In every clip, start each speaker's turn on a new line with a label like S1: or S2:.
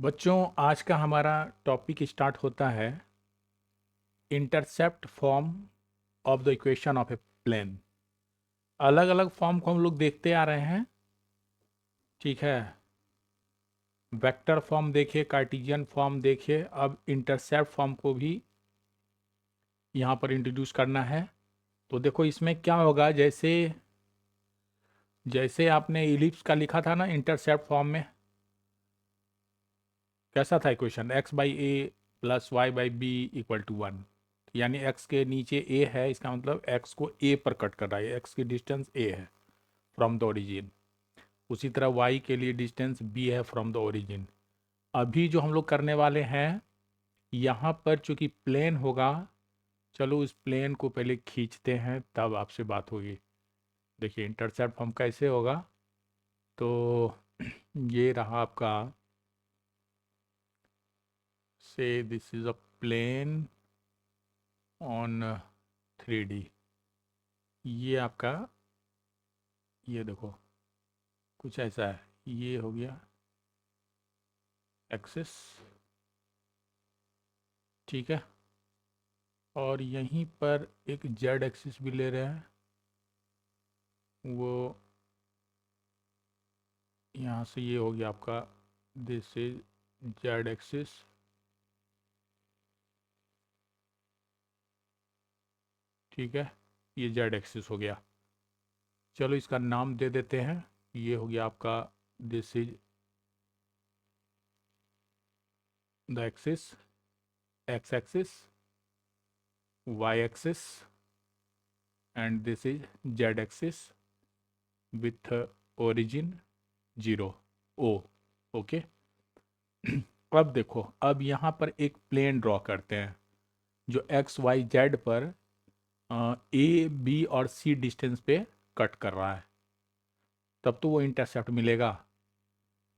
S1: बच्चों, आज का हमारा टॉपिक स्टार्ट होता है intercept form of the equation of a plane. अलग अलग फॉर्म को हम लोग देखते आ रहे हैं। ठीक है। वेक्टर फॉर्म देखे, कार्टेशियन फॉर्म देखे, अब इंटरसेप्ट फॉर्म को भी यहाँ पर इंट्रोड्यूस करना है। तो देखो इसमें क्या होगा, जैसे जैसे आपने इलिप्स का लिखा था ना इंटरसेप्ट फॉर्म में, कैसा था equation? X by A plus Y by B equal to one. यानी x के नीचे a है, इसका मतलब x को a पर कट कर रहा है, x की डिस्टेंस a है फ्रॉम द ओरिजिन। उसी तरह y के लिए डिस्टेंस b है फ्रॉम द ओरिजिन। अभी जो हम लोग करने वाले हैं, यहाँ पर चूंकि प्लेन होगा, चलो उस प्लेन को पहले खींचते हैं तब आपसे बात होगी। देखिए इंटरसेप्ट हम कैसे होगा, तो ये रहा आपका, say this is a plane on 3D। ये आपका, ये देखो कुछ ऐसा है, ये हो गया एक्सिस। ठीक है। और यहीं पर एक जेड एक्सिस भी ले रहे हैं, वो यहाँ से ये हो गया आपका, दिस इज जेड एक्सिस। ठीक है, ये जेड एक्सिस हो गया। चलो इसका नाम दे देते हैं। ये हो गया आपका, this is the axis, x axis, y axis, and this is z axis with origin 0 O. Okay. अब देखो, अब यहाँ पर एक प्लेन ड्रॉ करते हैं जो एक्स वाई जेड पर ए बी और सी डिस्टेंस पे कट कर रहा है, तब तो वो इंटरसेप्ट मिलेगा।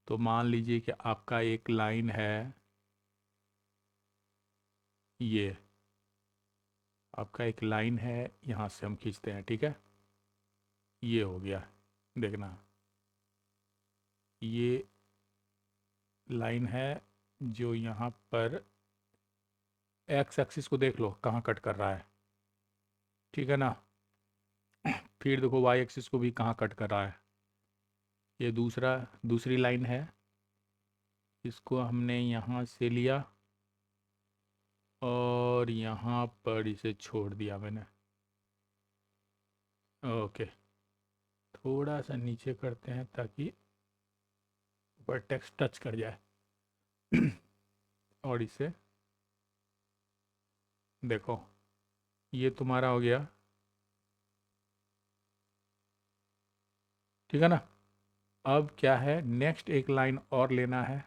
S1: तो मान लीजिए कि आपका एक लाइन है, ये आपका एक लाइन है, यहाँ से हम खींचते हैं। ठीक है, ये हो गया, देखना ये लाइन है जो यहाँ पर एक्स एक्सिस को देख लो कहाँ कट कर रहा है। ठीक है ना। फिर देखो वाई एक्सिस को भी कहाँ कट कर रहा है। ये दूसरी लाइन है, इसको हमने यहाँ से लिया और यहाँ पर इसे छोड़ दिया मैंने। ओके, थोड़ा सा नीचे करते हैं ताकि वर्टेक्स टच कर जाए। और इसे देखो, ये तुम्हारा हो गया। ठीक है ना। अब क्या है, नेक्स्ट एक लाइन और लेना है,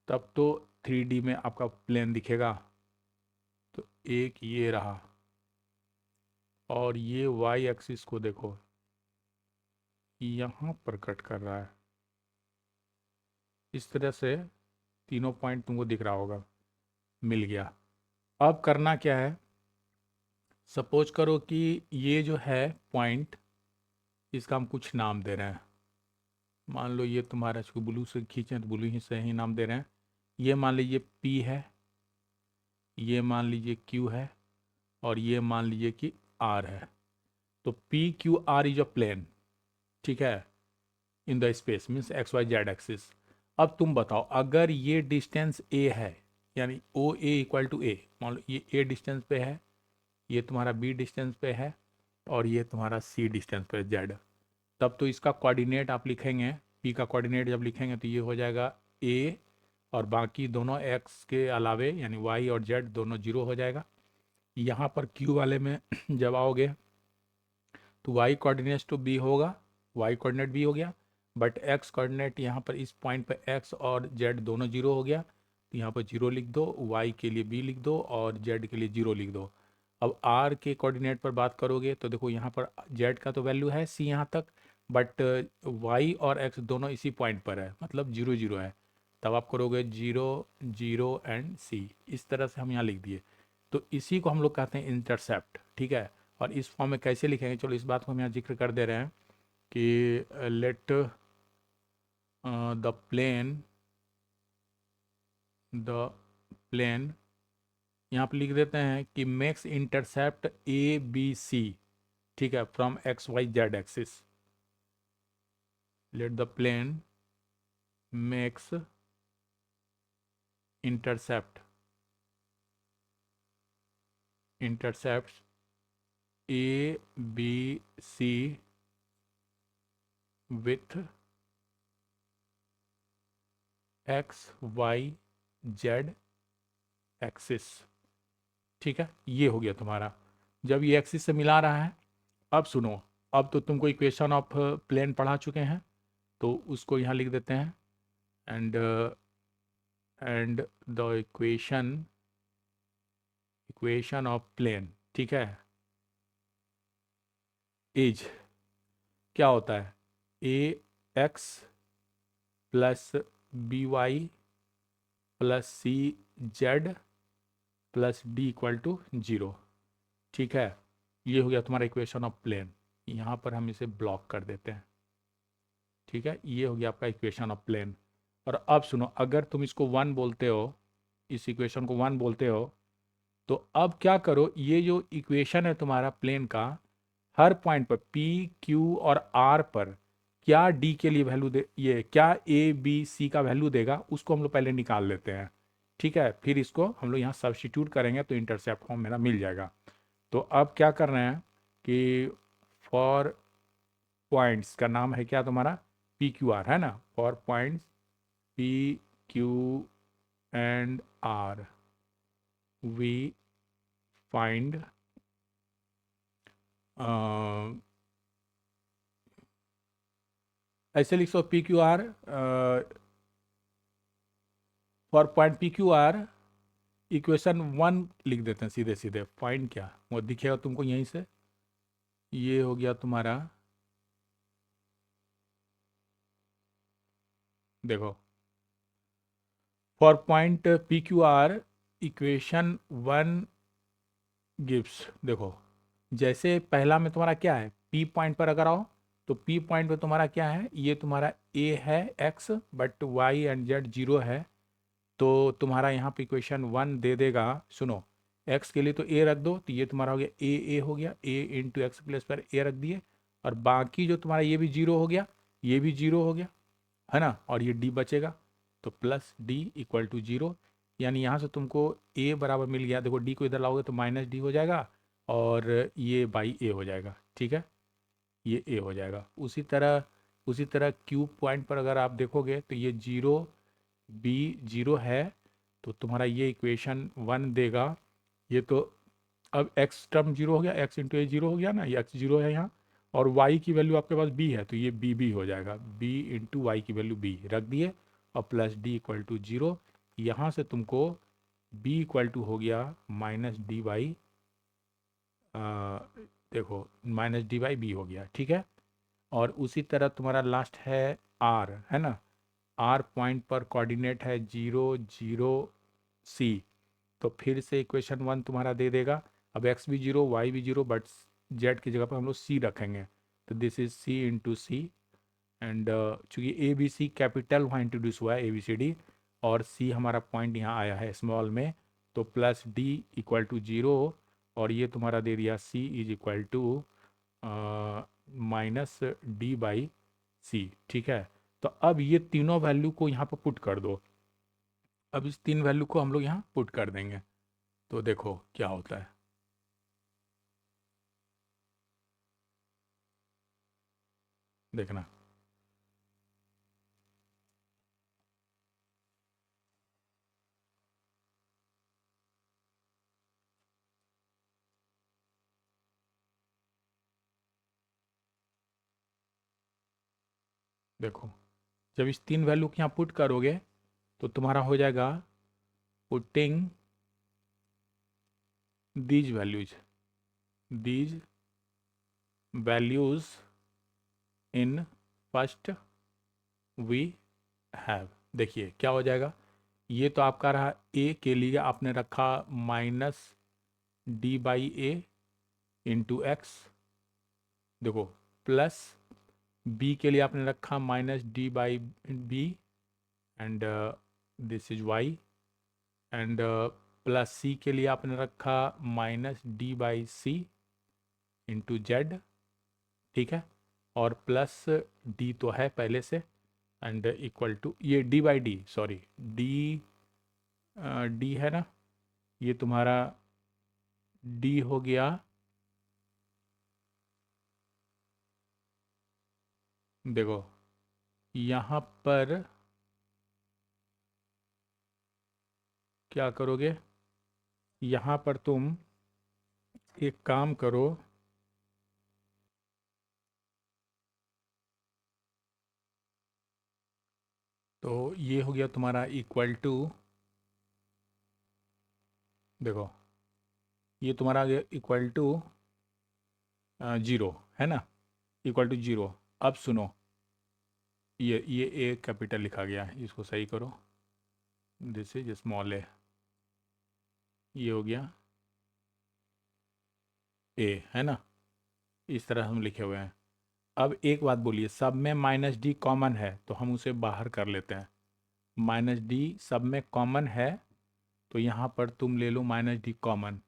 S1: तब तो 3D में आपका प्लेन दिखेगा। तो एक ये रहा, और ये वाई एक्सिस को देखो यहाँ पर कट कर रहा है। इस तरह से तीनों पॉइंट तुमको दिख रहा होगा, मिल गया। अब करना क्या है, सपोज करो कि ये जो है पॉइंट, इसका हम कुछ नाम दे रहे हैं। मान लो ये तुम्हारा, इसको ब्लू से खींचें तो ब्लू ही से ही नाम दे रहे हैं। ये मान लीजिए P है, ये मान लीजिए Q है, और ये मान लीजिए कि R है। तो PQR इज अ प्लेन। ठीक है, in the space means x Y Z axis. अब तुम बताओ, अगर ये डिस्टेंस A है, यानी ओ ए इक्वल टू ए, मान लो ये A डिस्टेंस पे है, ये तुम्हारा B डिस्टेंस पे है, और ये तुम्हारा C डिस्टेंस पे Z। तब तो इसका कोऑर्डिनेट आप लिखेंगे, P का कोऑर्डिनेट जब लिखेंगे तो ये हो जाएगा A, और बाकी दोनों X के अलावे यानी Y और Z दोनों जीरो हो जाएगा। यहाँ पर Q वाले में जब आओगे तो Y कोऑर्डिनेट तो B होगा, Y कोऑर्डिनेट B हो गया, बट X कोऑर्डिनेट यहाँ पर इस पॉइंट पर X और Z दोनों जीरो हो गया, तो यहाँ पर जीरो लिख दो, Y के लिए B लिख दो और Z के लिए जीरो लिख दो। अब R के कोऑर्डिनेट पर बात करोगे तो देखो यहाँ पर Z का तो वैल्यू है C यहाँ तक, बट Y और X दोनों इसी पॉइंट पर है, मतलब जीरो जीरो है। तब आप करोगे जीरो जीरो एंड C, इस तरह से हम यहाँ लिख दिए। तो इसी को हम लोग कहते हैं इंटरसेप्ट। ठीक है। और इस फॉर्म में कैसे लिखेंगे, चलो इस बात को हम यहाँ जिक्र कर दे रहे हैं कि let the plane the plane, यहाँ पर लिख देते हैं कि makes intercept A B C, ठीक है, from X Y Z axis. Let the plane makes intercept intercepts A B C with X Y Z axis, ठीक है। ये हो गया तुम्हारा, जब ये एक्सिस से मिला रहा है। अब सुनो, अब तो तुमको इक्वेशन ऑफ प्लेन पढ़ा चुके हैं, तो उसको यहाँ लिख देते हैं। And the equation of plane, ठीक है, इज क्या होता है, a x plus b y plus c z plus d equal to 0, ठीक है। ये हो गया तुम्हारा इक्वेशन ऑफ प्लेन। यहाँ पर हम इसे ब्लॉक कर देते हैं, ठीक है। ये हो गया आपका इक्वेशन ऑफ प्लेन। और अब सुनो, अगर तुम इसको 1 बोलते हो, इस इक्वेशन को 1 बोलते हो, तो अब क्या करो, ये जो इक्वेशन है तुम्हारा प्लेन का, हर पॉइंट पर पी क्यू और आर पर क्या डी के लिए वैल्यू दे, ये क्या ए बी सी का वैल्यू देगा, उसको हम लोग पहले निकाल लेते हैं, ठीक है। फिर इसको हम लोग यहाँ सब्स्टिट्यूट करेंगे तो इंटरसेप्ट फॉर्म मेरा मिल जाएगा। तो अब क्या कर रहे हैं कि फॉर पॉइंट्स का नाम है क्या तुम्हारा, पी क्यू आर है ना, for points p q and r we find ऐसे लिख so p q r, for point p q r equation 1 लिख देते हैं सीधे सीधे। फाइंड क्या वो दिखेगा तुमको यहीं से, ये हो गया तुम्हारा, देखो, for point p q r equation 1 gives, देखो, जैसे पहला में तुम्हारा क्या है, पी पॉइंट पर अगर आओ तो पी पॉइंट पे तुम्हारा क्या है, ये तुम्हारा ए है x, but why and Z 0 है। तो तुम्हारा यहाँ पे इक्वेशन 1 दे देगा, सुनो, एक्स के लिए तो ए रख दो, तो ये तुम्हारा हो गया ए हो गया, ए इंटू एक्स प्लस पर ए रख दिए, और बाकी जो तुम्हारा ये भी 0 हो गया, ये भी 0 हो गया, है ना, और ये डी बचेगा, तो प्लस डी इक्वल टू 0। यानी यहाँ से तुमको ए बराबर मिल गया, देखो डी को इधर लाओगे तो माइनस डी हो जाएगा, और ये बाई ए हो जाएगा, ठीक है, ये ए हो जाएगा। उसी तरह क्यू पॉइंट पर अगर आप देखोगे तो ये 0 बी 0 है, तो तुम्हारा ये इक्वेशन 1 देगा। ये तो अब एक्स टर्म 0 हो गया, एक्स इंटू ए 0 हो गया ना, ये एक्स 0 है यहाँ, और वाई की वैल्यू आपके पास बी है, तो ये बी हो जाएगा, बी इंटू वाई की वैल्यू बी रख दिए, और प्लस डी इक्वल टू 0। यहाँ से तुमको बी इक्वल टू हो गया माइनस डी बाई, देखो माइनस डी बाई बी हो गया, ठीक है। और उसी तरह तुम्हारा लास्ट है आर, है ना, आर पॉइंट पर कोऑर्डिनेट है 0 0 सी, तो फिर से इक्वेशन 1 तुम्हारा दे देगा। अब एक्स भी 0 वाई भी 0, बट जेड की जगह पर हम लोग सी रखेंगे, तो this is C into C. And चूंकि ए बी सी कैपिटल वहाँ इंट्रोड्यूस हुआ है, ए बी सी डी, और सी हमारा पॉइंट यहाँ आया है स्मॉल में, तो प्लस डी इक्वल टू 0, और ये तुम्हारा दे दिया c is equal to minus d by c, ठीक है। तो अब ये तीनों वैल्यू को यहाँ पर पुट कर दो, अब इस 3 वैल्यू को हम लोग यहाँ पुट कर देंगे, तो देखो क्या होता है, देखना। देखो, जब इस 3 वैल्यू को यहाँ पुट करोगे तो तुम्हारा हो जाएगा putting these values in first we have, देखिए क्या हो जाएगा, ये तो आपका रहा ए के लिए आपने रखा minus d by a into x, देखो, प्लस बी के लिए आपने रखा minus d by b, and this is y, and plus c के लिए आपने रखा minus d by c into z, ठीक है, और प्लस डी तो है पहले से, एंड इक्वल टू ये d by d, sorry d, d है ना, ये तुम्हारा डी हो गया, देखो यहाँ पर क्या करोगे, यहाँ पर तुम एक काम करो, तो ये हो गया तुम्हारा इक्वल टू, देखो ये तुम्हारा इक्वल टू जीरो, है ना, इक्वल टू जीरो। अब सुनो, ये ए कैपिटल लिखा गया है, इसको सही करो, दिस इज स्मॉल ए, ये हो गया ए, है ना, इस तरह हम लिखे हुए हैं। अब एक बात बोलिए, सब में माइनस डी कॉमन है तो हम उसे बाहर कर लेते हैं, माइनस डी सब में कॉमन है, तो यहाँ पर तुम ले लो माइनस डी कॉमन,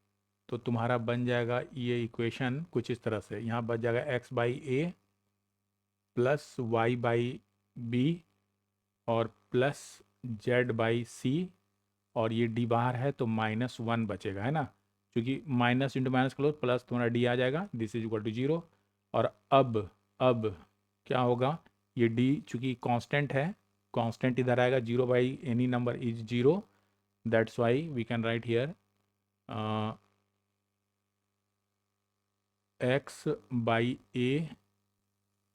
S1: तो तुम्हारा बन जाएगा ये इक्वेशन कुछ इस तरह से, यहाँ बच जाएगा X by A plus Y by B और प्लस जेड बाई सी, और ये डी बाहर है तो माइनस वन बचेगा, है ना, क्योंकि minus into minus close plus तुम्हारा डी आ जाएगा, this is equal to zero. और अब क्या होगा, ये डी चूंकि कांस्टेंट है, कांस्टेंट इधर आएगा, zero by any number is zero, that's why we can write here X by A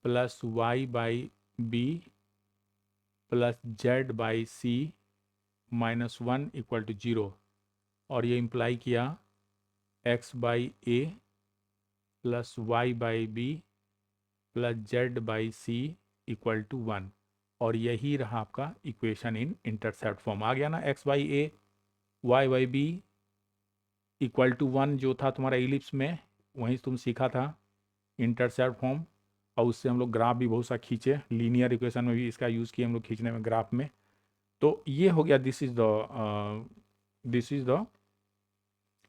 S1: plus Y by B plus Z by C minus one equal to zero, और ये imply किया X by A plus Y by B plus Z by C equal to one, और यही रहा आपका equation in intercept form. आ गया ना, X by A Y by B equal to one जो था तुम्हारा इलिप्स में, वहीं तुम सीखा था इंटरसेप्ट फॉर्म, और उससे हम लोग ग्राफ भी बहुत सा खींचे, लीनियर इक्वेशन में भी इसका यूज़ किए हम लोग खींचने में ग्राफ में। तो ये हो गया, this is the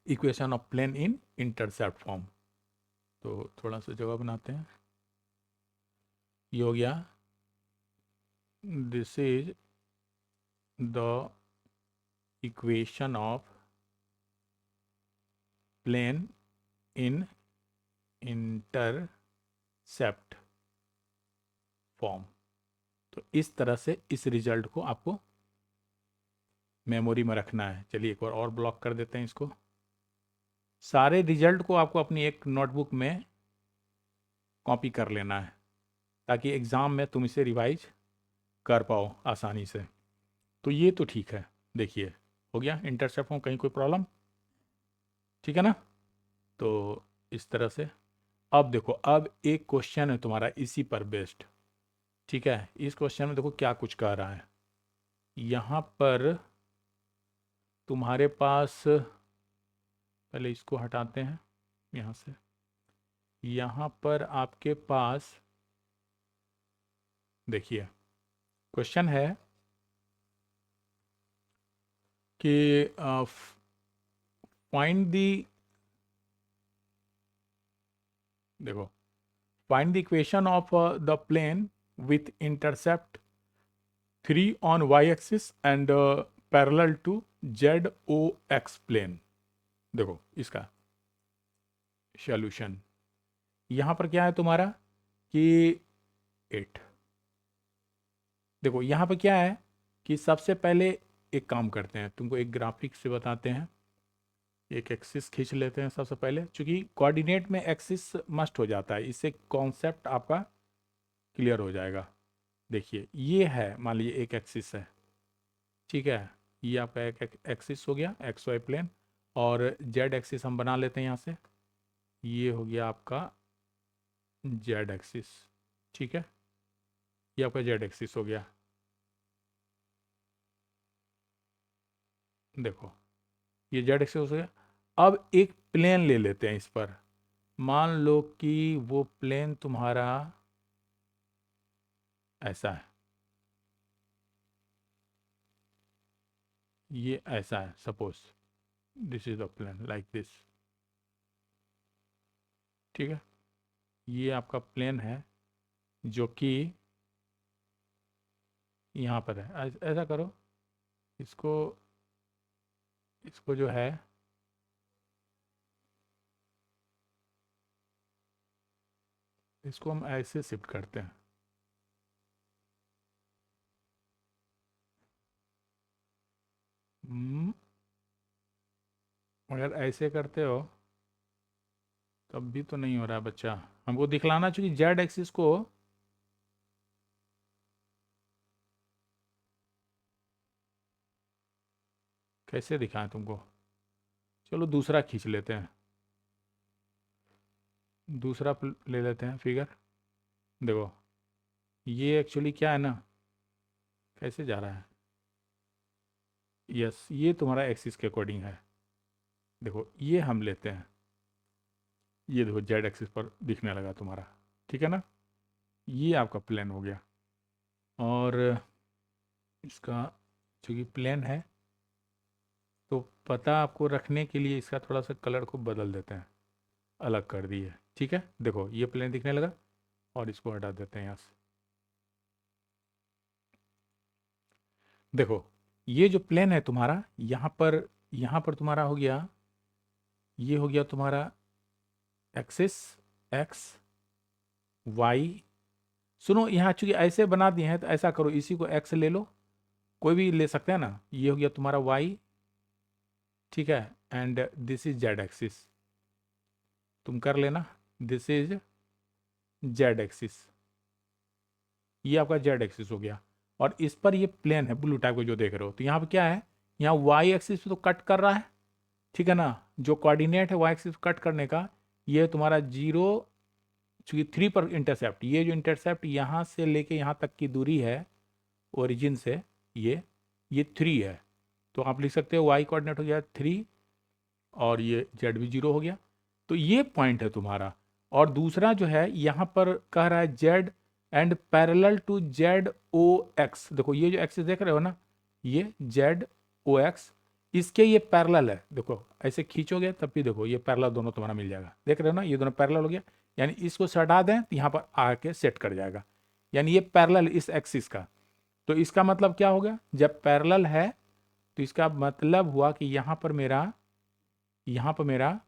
S1: equation of plane in intercept form. तो थोड़ा सा जगह बनाते हैं, ये हो गया, this is the equation of plane in intercept form. तो इस तरह से इस रिजल्ट को आपको मेमोरी में रखना है। चलिए एक बार और ब्लॉक कर देते हैं इसको, सारे रिजल्ट को आपको अपनी एक नोटबुक में कॉपी कर लेना है, ताकि एग्ज़ाम में तुम इसे रिवाइज कर पाओ आसानी से। तो ये तो ठीक है, देखिए हो गया इंटरसेप्ट फॉर्म, कहीं कोई प्रॉब्लम, ठीक है ना। तो इस तरह से अब देखो, अब एक क्वेश्चन है तुम्हारा इसी पर बेस्ड, ठीक है। इस क्वेश्चन में देखो क्या कुछ कह रहा है, यहाँ पर तुम्हारे पास, पहले इसको हटाते हैं यहाँ से, यहाँ पर आपके पास देखिए क्वेश्चन है कि फाइंड दी, देखो find the equation of the plane with intercept 3 on Y axis and parallel to Z O X plane. देखो इसका सॉल्यूशन, यहाँ पर क्या है तुम्हारा कि 8, देखो यहाँ पर क्या है कि सबसे पहले एक काम करते हैं, तुमको एक ग्राफिक से बताते हैं, एक एक्सिस खींच लेते हैं सबसे पहले, क्योंकि कोऑर्डिनेट में एक्सिस मस्ट हो जाता है, इससे कॉन्सेप्ट आपका क्लियर हो जाएगा। देखिए ये है, मान लीजिए एक एक्सिस है, ठीक है, ये आपका एक एक्सिस हो गया एक्स वाई प्लेन, और जेड एक्सिस हम बना लेते हैं यहाँ से, ये हो गया आपका जेड एक्सिस, ठीक है, ये आपका जेड एक्सिस हो गया। देखो ये जेड एक्सिस हो गया। अब एक प्लेन ले लेते हैं इस पर, मान लो कि वो प्लेन तुम्हारा ऐसा है, ये ऐसा है, suppose this is the plane like this, ठीक है। ये आपका प्लेन है जो कि यहाँ पर है। ऐसा करो, इसको इसको जो है इसको हम ऐसे शिफ्ट करते हैं। अगर ऐसे करते हो तब भी तो नहीं हो रहा है बच्चा। हमको दिखलाना चाहिए जेड एक्सिस को। कैसे दिखाएं तुमको? चलो दूसरा खींच लेते हैं, दूसरा ले लेते हैं फिगर। देखो ये एक्चुअली क्या है ना, कैसे जा रहा है, यस ये तुम्हारा एक्सिस के अकॉर्डिंग है। देखो ये हम लेते हैं, ये देखो जेड एक्सिस पर दिखने लगा तुम्हारा, ठीक है ना। ये आपका प्लेन हो गया। और इसका चूँकि प्लेन है तो पता आपको रखने के लिए इसका थोड़ा सा कलर को बदल देते हैं, अलग कर दिए, ठीक है। देखो ये प्लेन दिखने लगा और इसको हटा देते हैं यहाँ से। देखो ये जो प्लेन है तुम्हारा, यहाँ पर तुम्हारा हो गया, ये हो गया तुम्हारा एक्सिस एक्स वाई। सुनो यहाँ चूंकि ऐसे बना दिए हैं तो ऐसा करो, इसी को एक्स ले लो, कोई भी ले सकते हैं ना। ये हो गया तुम्हारा वाई, ठीक है। And this is z axis, तुम कर लेना, दिस इज जेड एक्सिस, ये आपका जेड एक्सिस हो गया। और इस पर ये प्लेन है ब्लू टाइप को जो देख रहे हो, तो यहाँ पे क्या है, यहाँ वाई एक्सिस पे तो कट कर रहा है, ठीक है ना। जो कोऑर्डिनेट है वाई एक्सिस कट करने का, ये है तुम्हारा जीरो, चूंकि 3 पर इंटरसेप्ट, ये जो इंटरसेप्ट यहाँ से लेके यहाँ तक की दूरी है ओरिजिन से, ये 3 है। तो आप लिख सकते हो वाई कोऑर्डिनेट हो गया 3 और ये जेड भी 0 हो गया। तो ये पॉइंट है तुम्हारा। और दूसरा जो है यहाँ पर कह रहा है Z and parallel to Z O X. देखो ये जो एक्सिस देख रहे हो ना, ये जेड ओ एक्स, इसके ये पैरेलल है। देखो ऐसे खींचोगे तब भी देखो ये पैरेलल दोनों तुम्हारा मिल जाएगा, देख रहे हो ना, ये दोनों पैरेलल हो गया। यानी इसको हटा दें तो यहाँ पर आके सेट कर जाएगा, यानी ये पैरेलल इस एक्सिस का। तो इसका मतलब क्या हो गया, जब पैरेलल है तो इसका मतलब हुआ कि यहाँ पर मेरा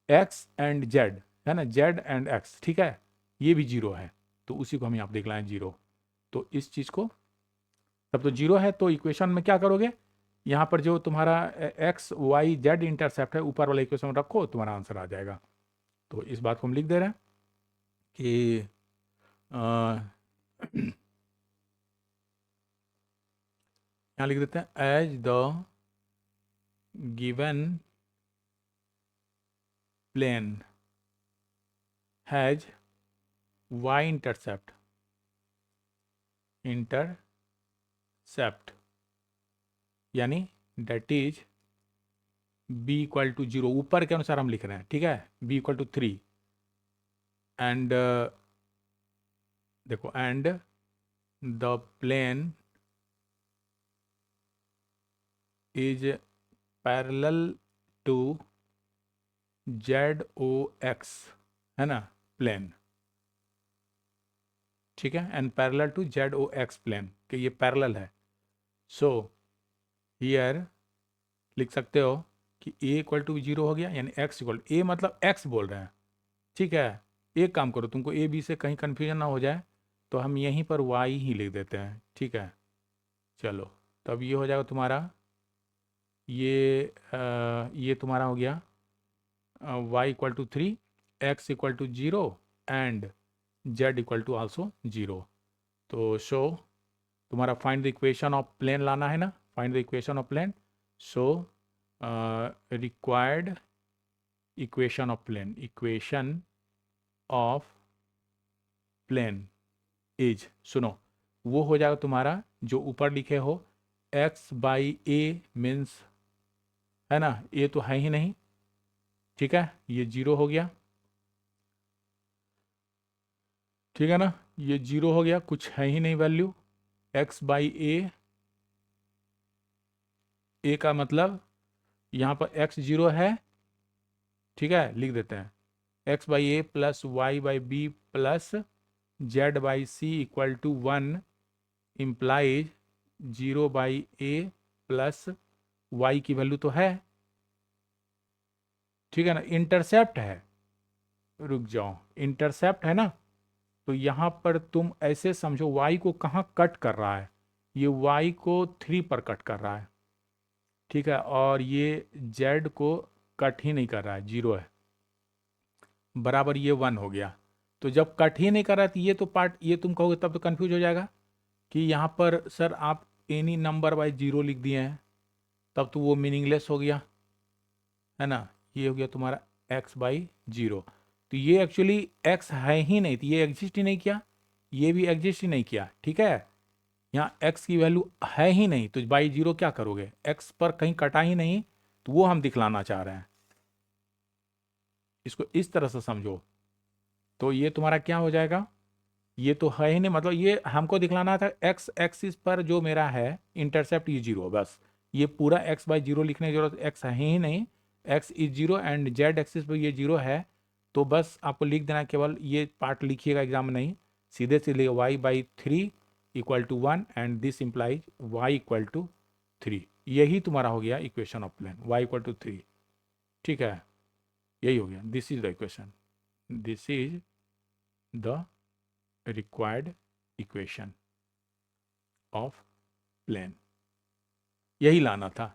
S1: एक्स एंड जेड है ना, जेड एंड एक्स, ठीक है, ये भी 0 है। तो उसी को हम यहाँ पर दिखलाएं 0। तो इस चीज़ को, तब तो 0 है तो इक्वेशन में क्या करोगे, यहाँ पर जो तुम्हारा एक्स वाई जेड इंटरसेप्ट है ऊपर वाला इक्वेशन रखो, तुम्हारा आंसर आ जाएगा। तो इस बात को हम लिख दे रहे हैं कि यहाँ लिख देते हैं as the given plane has y intercept यानी that is b equal to 0, ऊपर के अनुसार हम लिख रहे हैं, ठीक है, b इक्वल टू 3 एंड देखो and the plane is parallel to Z O X, है ना, प्लेन, ठीक है, and parallel to Z O X plane, कि ये पैरेलल है। सो हियर लिख सकते हो कि a इक्वल टू 0 हो गया, यानी x इक्वल, a मतलब x बोल रहे हैं, ठीक है। एक काम करो, तुमको a b से कहीं कन्फ्यूजन ना हो जाए, तो हम यहीं पर y ही लिख देते हैं, ठीक है। चलो तब ये हो जाएगा तुम्हारा, ये तुम्हारा हो गया y equal to 3, x equal to 0 and z equal to also 0। तो शो तुम्हारा find the equation of plane लाना है ना, find the equation of plane. So required equation of plane, equation of plane is, सुनो, वो हो जाएगा तुम्हारा जो ऊपर लिखे हो x बाई ए मीन्स, है ना, ये तो है ही नहीं, ठीक है, ये 0 हो गया, ठीक है ना, ये 0 हो गया, कुछ है ही नहीं वैल्यू, x बाई ए ए का मतलब यहाँ पर x 0 है, ठीक है, लिख देते हैं x by A plus Y by B plus Z by C equal to 1 implies 0 by A plus Y की वैल्यू तो है, ठीक है ना, इंटरसेप्ट है, रुक जाओ, इंटरसेप्ट है ना, तो यहाँ पर तुम ऐसे समझो y को कहाँ कट कर रहा है, ये y को 3 पर कट कर रहा है, ठीक है, और ये z को कट ही नहीं कर रहा है, 0 है, बराबर ये 1 हो गया। तो जब कट ही नहीं कर रहा है तो ये तो पार्ट, ये तुम कहोगे तब तो कंफ्यूज हो जाएगा कि यहाँ पर सर आप एनी नंबर बाई 0 लिख दिए हैं, तब तो वो मीनिंगलेस हो गया, है ना, ये हो गया तुम्हारा x बाई 0। तो ये एक्चुअली x है ही नहीं, तो ये एग्जिस्ट ही नहीं किया, ये भी एग्जिस्ट ही नहीं किया, ठीक है, यहाँ x की वैल्यू है ही नहीं, तो बाई 0 क्या करोगे, x पर कहीं कटा ही नहीं, तो वो हम दिखलाना चाह रहे हैं, इसको इस तरह से समझो। तो ये तुम्हारा क्या हो जाएगा, ये तो है ही नहीं, मतलब ये हमको दिखलाना था x एक्सिस पर जो मेरा है इंटरसेप्ट इज 0, बस ये पूरा x बाई 0 लिखने की जरूरत, x है ही नहीं, x is 0 and z axis पर ये 0 है, तो बस आपको लिख देना, केवल ये पार्ट लिखिएगा एग्जाम में नहीं, सीधे सीधे y by 3 equal to 1 and this implies y equal to 3, यही तुम्हारा हो गया equation of plane y equal to 3, ठीक है, यही हो गया, this is the equation, this is the required equation of plane, यही लाना था,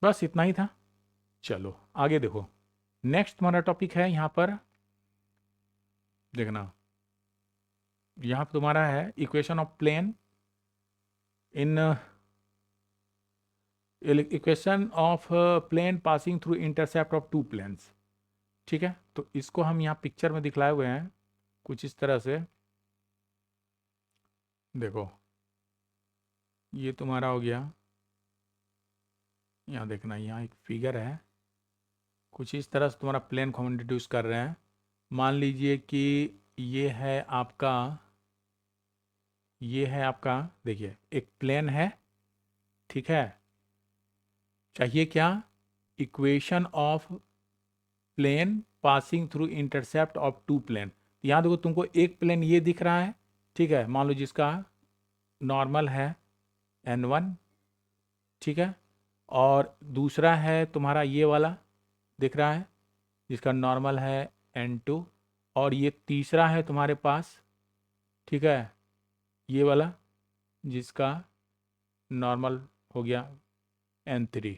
S1: बस इतना ही था। चलो आगे देखो, नेक्स्ट तुम्हारा टॉपिक है यहाँ पर, देखना यहाँ पर तुम्हारा है equation of plane in equation of plane passing through intercept of two planes, ठीक है, तो इसको हम यहाँ पिक्चर में दिखलाए हुए हैं कुछ इस तरह से, देखो ये तुम्हारा हो गया, यहाँ देखना, यहाँ एक फिगर है, कुछ इस तरह से तुम्हारा प्लेन को हम इंट्रोड्यूस कर रहे हैं, मान लीजिए कि ये है आपका, ये है आपका, देखिए एक प्लेन है, ठीक है, चाहिए क्या, equation of plane passing through intercept of two plane, यहाँ देखो तुमको एक प्लेन ये दिख रहा है, ठीक है, मान लो जिसका नॉर्मल है n1, ठीक है, और दूसरा है तुम्हारा ये वाला दिख रहा है जिसका नॉर्मल है n2, और ये तीसरा है तुम्हारे पास, ठीक है, ये वाला जिसका नॉर्मल हो गया n3,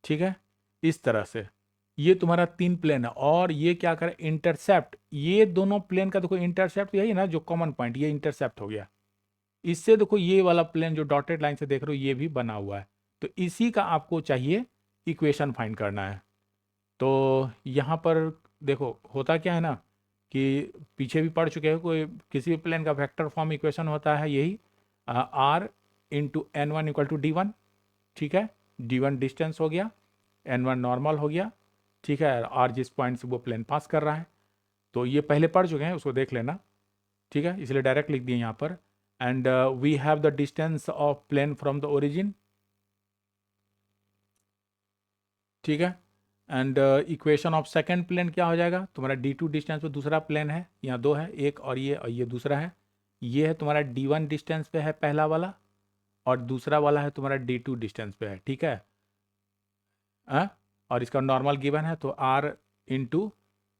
S1: ठीक है, इस तरह से ये तुम्हारा 3 प्लेन है, और ये क्या करे इंटरसेप्ट, ये दोनों प्लेन का देखो इंटरसेप्ट यही ना जो कॉमन पॉइंट, ये इंटरसेप्ट हो गया, इससे देखो ये वाला प्लेन जो डॉटेड लाइन से देख रहे हो ये भी बना हुआ है, तो इसी का आपको चाहिए इक्वेशन फाइंड करना है। तो यहाँ पर देखो होता क्या है ना कि पीछे भी पढ़ चुके हो, कोई किसी भी प्लेन का वेक्टर फॉर्म इक्वेशन होता है यही r into N one equal to D one, ठीक है, d1 डिस्टेंस हो गया, n1 नॉर्मल हो गया, ठीक है, r जिस पॉइंट से वो प्लेन पास कर रहा है, तो ये पहले पढ़ चुके हैं, उसको देख लेना, ठीक है, इसलिए डायरेक्ट लिख दिए यहाँ पर, and we have the distance of plane from the origin, ठीक है, and equation of second plane क्या हो जाएगा, तुम्हारा d2 डिस्टेंस पे दूसरा प्लेन है, यहाँ दो है, एक और ये दूसरा है, ये है तुम्हारा d1 डिस्टेंस पे है पहला वाला, और दूसरा वाला है तुम्हारा d2 डिस्टेंस पे है, ठीक है, और इसका नॉर्मल गिवन है, तो r into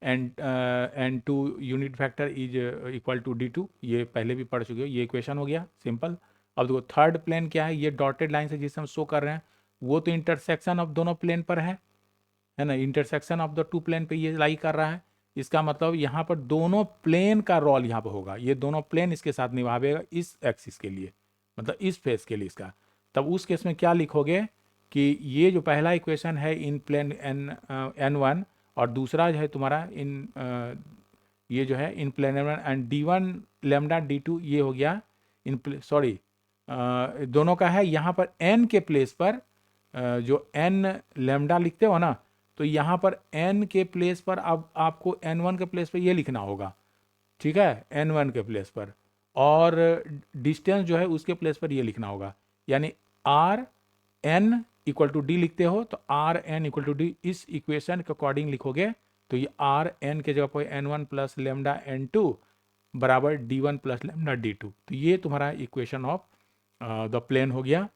S1: N two unit factor is equal to d2, ये पहले भी पढ़ चुके हो, ये इक्वेशन हो गया सिंपल। अब देखो थर्ड प्लेन क्या है, ये डॉटेड लाइन से जिसे हम शो कर रहे हैं वो तो इंटरसेक्शन ऑफ दोनों प्लेन पर है ना, intersection of the two plane पे ये लाई कर रहा है, इसका मतलब यहाँ पर दोनों प्लेन का रोल यहाँ पर होगा, ये दोनों प्लेन इसके साथ निभावेगा इस एक्सिस के लिए, मतलब इस फेस के लिए इसका, तब उस केस में क्या लिखोगे कि ये जो पहला इक्वेशन है इन प्लेन n1, और दूसरा जो है तुम्हारा इन ये जो है इन plane n1 and d1 lambda d2 ये हो गया इन सॉरी दोनों का है, यहाँ पर n के प्लेस पर जो n लेमडा लिखते हो ना, तो यहाँ पर n के प्लेस पर अब आपको n1 के प्लेस पर ये लिखना होगा, ठीक है, n1 के प्लेस पर, और डिस्टेंस जो है उसके प्लेस पर ये लिखना होगा, यानी r n equal to d लिखते हो तो r n equal to d इस इक्वेशन के अकॉर्डिंग लिखोगे तो ये आर एन के जगह पर n one plus lambda N two बराबर D one plus lambda D two. तो ये तुम्हारा इक्वेशन ऑफ द प्लेन हो गया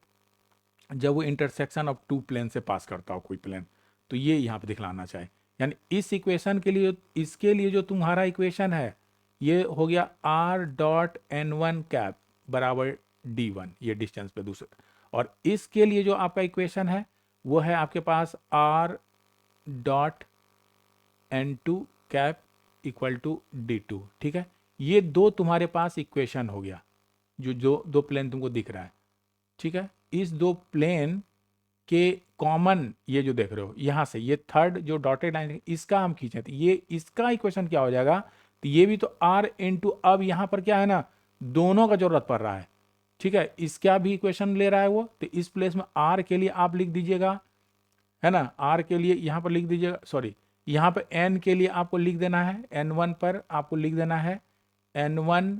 S1: जब वो इंटरसेक्शन ऑफ टू प्लेन से पास करता हो कोई प्लेन। तो ये यहाँ पे दिखलाना चाहिए, यानी इस इक्वेशन के लिए, इसके लिए जो तुम्हारा इक्वेशन है ये हो गया are dot N one cap बराबर डी वन, ये डिस्टेंस पे दूसरे। और इसके लिए जो आपका इक्वेशन है वो है आपके पास r dot N two cap equal to D two. ठीक है, ये दो तुम्हारे पास इक्वेशन हो गया, जो दो प्लेन तुमको दिख रहा है। ठीक है, इस दो प्लेन के कॉमन ये जो देख रहे हो यहाँ से, ये थर्ड जो डॉटेड लाइन है इसका हम खींचे तो ये इसका इक्वेशन क्या हो जाएगा, तो ये भी तो आर इंटू, अब यहाँ पर क्या है ना, दोनों का जरूरत पड़ रहा है। ठीक है, इसका भी इक्वेशन ले रहा है वो, तो इस प्लेस में आर के लिए आप लिख दीजिएगा, है ना, आर के लिए यहाँ पर लिख दीजिएगा, सॉरी यहाँ पर एन के लिए आपको लिख देना है, एन वन पर आपको लिख देना है N one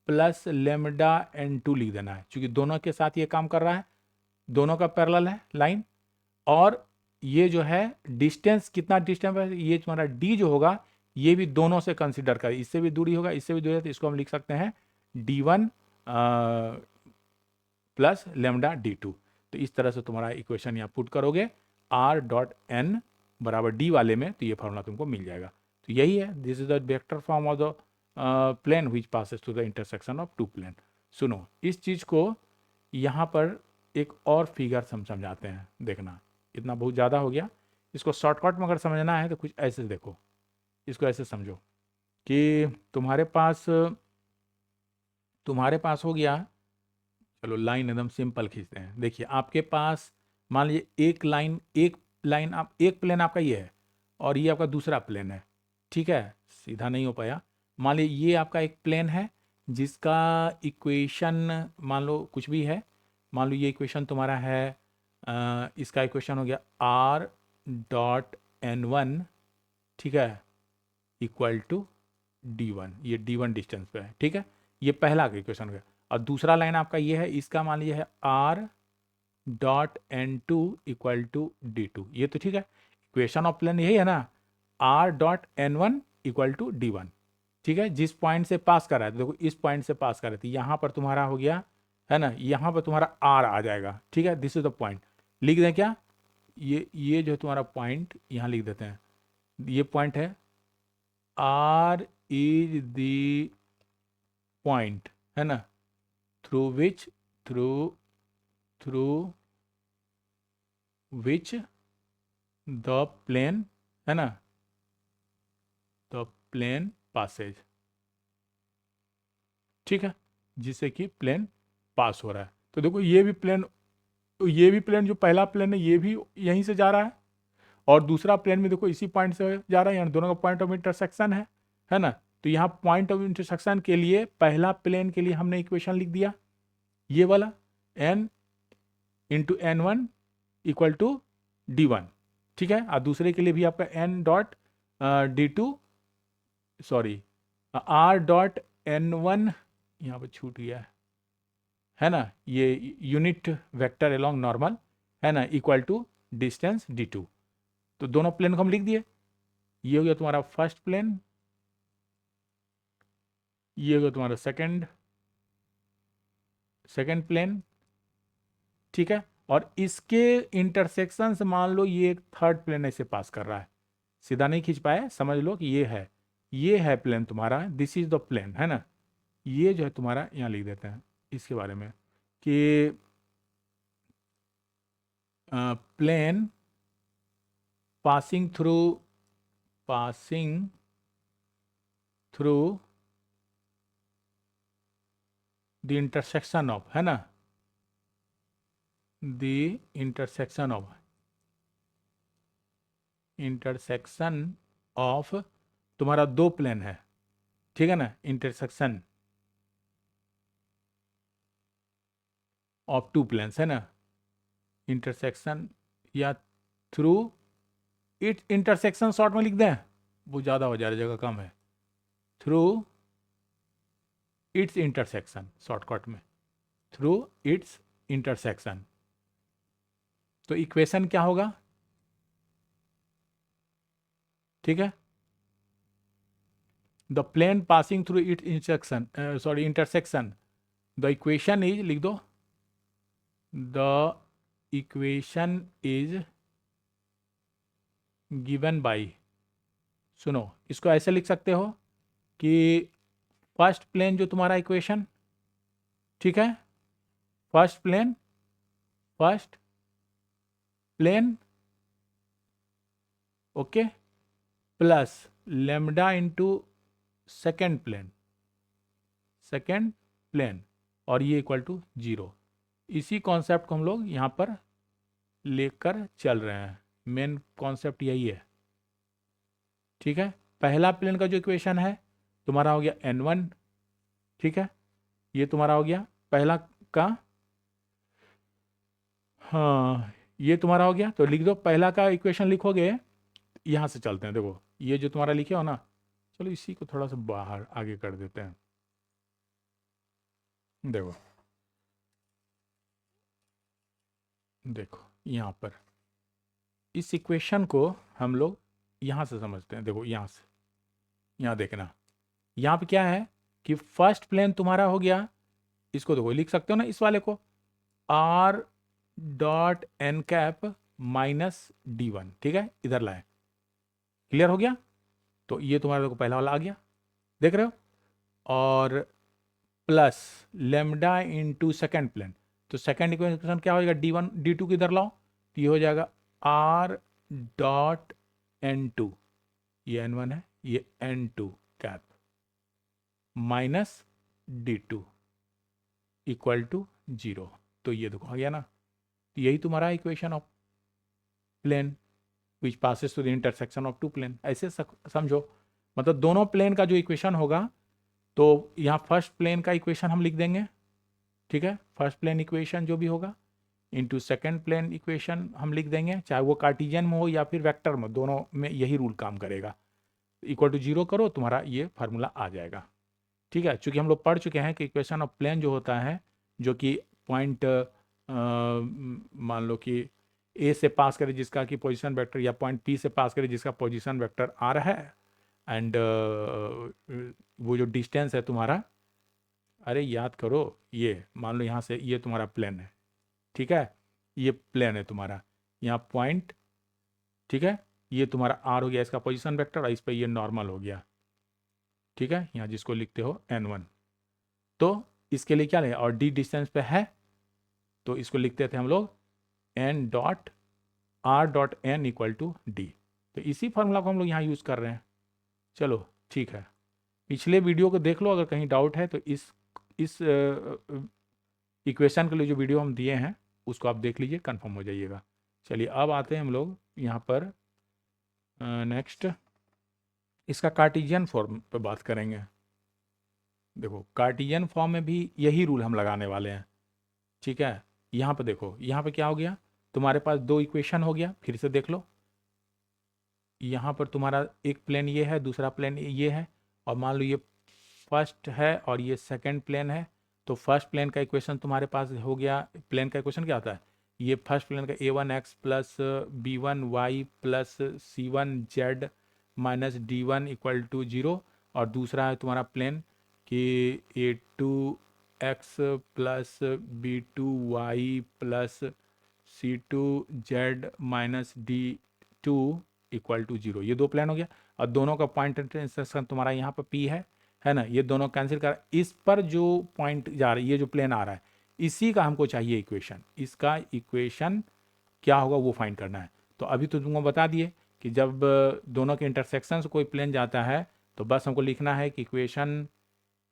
S1: plus lambda N two लिख देना है, क्योंकि दोनों के साथ ये काम कर रहा है, दोनों का पैरेलल है लाइन। और ये जो है डिस्टेंस, कितना डिस्टेंस है, ये तुम्हारा डी जो होगा ये भी दोनों से कंसीडर करें, इससे भी दूरी होगा, इससे भी दूरी है, तो इसको हम लिख सकते हैं D one plus lambda D two. तो इस तरह से तुम्हारा इक्वेशन यहाँ पुट करोगे आर डॉट एन बराबर डी वाले में, तो ये फॉर्मूला तुमको मिल जाएगा। तो यही है, this is the vector form of the plane which passes to the intersection of two plane. सुनो, इस चीज़ को यहाँ पर एक और फिगर समझाते हैं, देखना इतना बहुत ज़्यादा हो गया, इसको शॉर्टकट में अगर समझना है तो कुछ ऐसे देखो, इसको ऐसे समझो कि तुम्हारे पास हो गया, चलो लाइन एकदम सिंपल खींचते हैं। देखिए आपके पास मान लीजिए एक लाइन आप, एक प्लेन आपका ये है और ये आपका दूसरा प्लेन है। ठीक है, सीधा नहीं हो पाया, मान लीजिए ये आपका एक प्लेन है जिसका इक्वेशन मान लो कुछ भी है, मान लो ये इक्वेशन तुम्हारा है, इसका इक्वेशन हो गया आर डॉट एन वन, ठीक है, इक्वल टू डी वन, ये डी वन डिस्टेंस पे है। ठीक है, ये पहला का इक्वेशन हो गया। और दूसरा लाइन आपका ये है, इसका मान लीजिए है R dot N two equal to D two, ये तो ठीक है, इक्वेशन ऑफ प्लेन यही है ना, R dot N one equal to D one. ठीक है, जिस पॉइंट से पास कर रहा है, तो देखो इस पॉइंट से पास कर रहे थे, यहाँ पर तुम्हारा हो गया है ना, यहाँ पर तुम्हारा आर आ जाएगा। ठीक है, दिस इज द पॉइंट, लिख दें क्या, ये जो तुम्हारा पॉइंट यहाँ लिख देते हैं, ये पॉइंट है आर इज द पॉइंट, है ना, थ्रू विच द प्लेन, है ना, द प्लेन पासेज। ठीक है, जिससे कि प्लेन पास हो रहा है। तो देखो ये भी प्लेन जो पहला प्लेन है ये भी यहीं से जा रहा है, और दूसरा प्लेन में देखो इसी पॉइंट से जा रहा है, यानी दोनों का पॉइंट ऑफ इंटरसेक्शन है ना। तो यहाँ पॉइंट ऑफ इंटरसेक्शन के लिए पहला प्लेन के लिए हमने इक्वेशन लिख दिया ये वाला, n into N one equal to D one. ठीक है, और दूसरे के लिए भी आपका n dot D two, sorry r dot N one, यहाँ पर छूट गया है ना, ये यूनिट वेक्टर अलोंग नॉर्मल, है ना, equal to distance D two. तो दोनों प्लेन को हम लिख दिए, ये हो गया तुम्हारा फर्स्ट प्लेन, ये हो गया तुम्हारा सेकंड प्लेन। ठीक है, और इसके इंटरसेक्शन से मान लो ये एक थर्ड प्लेन ऐसे पास कर रहा है, सीधा नहीं खींच पाए, समझ लो कि ये है प्लेन तुम्हारा, दिस इज द प्लेन, है ना। ये जो है तुम्हारा, यहाँ लिख देते हैं इसके बारे में कि plane passing through the intersection of, है ना, द इंटरसेक्शन ऑफ तुम्हारा दो प्लेन है, ठीक है ना, इंटरसेक्शन ऑफ टू प्लेन्स, है ना, इंटरसेक्शन या थ्रू इट इंटरसेक्शन शॉर्ट में लिख दें, वो ज़्यादा हो जा रहा है, जगह कम है, थ्रू इट्स इंटरसेक्शन, शॉर्टकट में थ्रू इट्स इंटरसेक्शन, तो इक्वेशन क्या होगा, ठीक है, the plane passing through it intersection, sorry intersection, the equation is, लिख दो, the equation is given by, सुनो इसको ऐसे लिख सकते हो कि फर्स्ट प्लेन जो तुम्हारा इक्वेशन, ठीक है, first plane, first plane, okay, plus lambda into second plane, second plane, और ये इक्वल टू जीरो। इसी कॉन्सेप्ट को हम लोग यहाँ पर लेकर चल रहे हैं, मेन कॉन्सेप्ट यही है, ठीक है। पहला प्लेन का जो इक्वेशन है तुम्हारा हो गया n1, ठीक है, ये तुम्हारा हो गया पहला का, हाँ ये तुम्हारा हो गया, तो लिख दो पहला का इक्वेशन लिखोगे, यहाँ से चलते हैं, देखो ये जो तुम्हारा लिखे हो ना, चलो इसी को थोड़ा सा बाहर आगे कर देते हैं, देखो देखो यहाँ पर इस इक्वेशन को हम लोग यहाँ से समझते हैं, देखो यहाँ से, यहाँ देखना, यहाँ पे क्या है कि फर्स्ट प्लेन तुम्हारा हो गया, इसको देखो लिख सकते हो ना इस वाले को, r dot N cap minus d1, ठीक है, इधर लाए, क्लियर हो गया, तो ये तुम्हारा देखो पहला वाला आ गया, देख रहे हो, और plus lambda into second plane, तो सेकेंड इक्वेशन क्या हो जाएगा, d1 d2 किधर लाओ, तो ये हो जाएगा r डॉट n2, ये n1 है, ये n2 cap minus d2 equal to zero, तो ये देखो आ गया ना, तो यही तुम्हारा equation of plane which passes to the intersection of two plane, ऐसे समझो, मतलब दोनों प्लेन का जो इक्वेशन होगा, तो यहाँ फर्स्ट प्लेन का इक्वेशन हम लिख देंगे, ठीक है, फर्स्ट प्लेन इक्वेशन जो भी होगा इनटू सेकंड प्लेन इक्वेशन हम लिख देंगे, चाहे वो कार्टिजियन में हो या फिर वेक्टर में, दोनों में यही रूल काम करेगा, इक्वल टू जीरो करो, तुम्हारा ये फार्मूला आ जाएगा, ठीक है। चूंकि हम लोग पढ़ चुके हैं कि इक्वेशन ऑफ प्लेन जो होता है, जो कि पॉइंट मान लो कि ए से पास करे जिसका कि पोजीशन वेक्टर, या पॉइंट पी से पास करे जिसका पोजीशन वेक्टर आ रहा है, एंड वो जो डिस्टेंस है तुम्हारा, अरे याद करो, ये मान लो यहाँ से ये तुम्हारा प्लेन है, ठीक है, ये प्लेन है तुम्हारा, यहाँ पॉइंट, ठीक है, ये तुम्हारा आर हो गया इसका पोजीशन वेक्टर, और इस पर ये नॉर्मल हो गया, ठीक है, यहाँ जिसको लिखते हो n1, तो इसके लिए क्या लेगा, और d डिस्टेंस पे है, तो इसको लिखते थे हम लोग n dot r dot n equal to D, तो इसी फार्मूला को हम लोग यहाँ यूज़ कर रहे हैं, चलो ठीक है, पिछले वीडियो को देख लो, अगर कहीं डाउट है तो इस इक्वेशन के लिए जो वीडियो हम दिए हैं उसको आप देख लीजिए, कंफर्म हो जाइएगा। चलिए अब आते हैं हम लोग यहाँ पर नेक्स्ट, इसका कार्टिजियन फॉर्म पे बात करेंगे। देखो कार्टिजियन फॉर्म में भी यही रूल हम लगाने वाले हैं, ठीक है। यहाँ पे देखो, यहाँ पे क्या हो गया, तुम्हारे पास दो इक्वेशन हो गया, फिर से देख लो, यहाँ पर तुम्हारा एक प्लेन ये है, दूसरा प्लेन ये है, और मान लो ये फर्स्ट है और ये सेकंड प्लेन है, तो फर्स्ट प्लेन का इक्वेशन तुम्हारे पास हो गया, प्लेन का इक्वेशन क्या आता है, ये फर्स्ट प्लेन का a1x plus b1y plus c1z minus d1 equal to zero, और दूसरा है तुम्हारा प्लेन कि a2x plus b2y plus c2z minus d2 equal to zero, ये दो प्लेन हो गया, और दोनों का पॉइंट इंटरसेक्शन तुम्हारा यहाँ पर p है ना, ये दोनों कैंसिल कर, इस पर जो पॉइंट जा रहा है, ये जो प्लेन आ रहा है, इसी का हमको चाहिए इक्वेशन, इसका इक्वेशन क्या होगा वो फाइंड करना है। तो अभी तो तुमको बता दिए कि जब दोनों के इंटरसेक्शन से कोई प्लेन जाता है, तो बस हमको लिखना है कि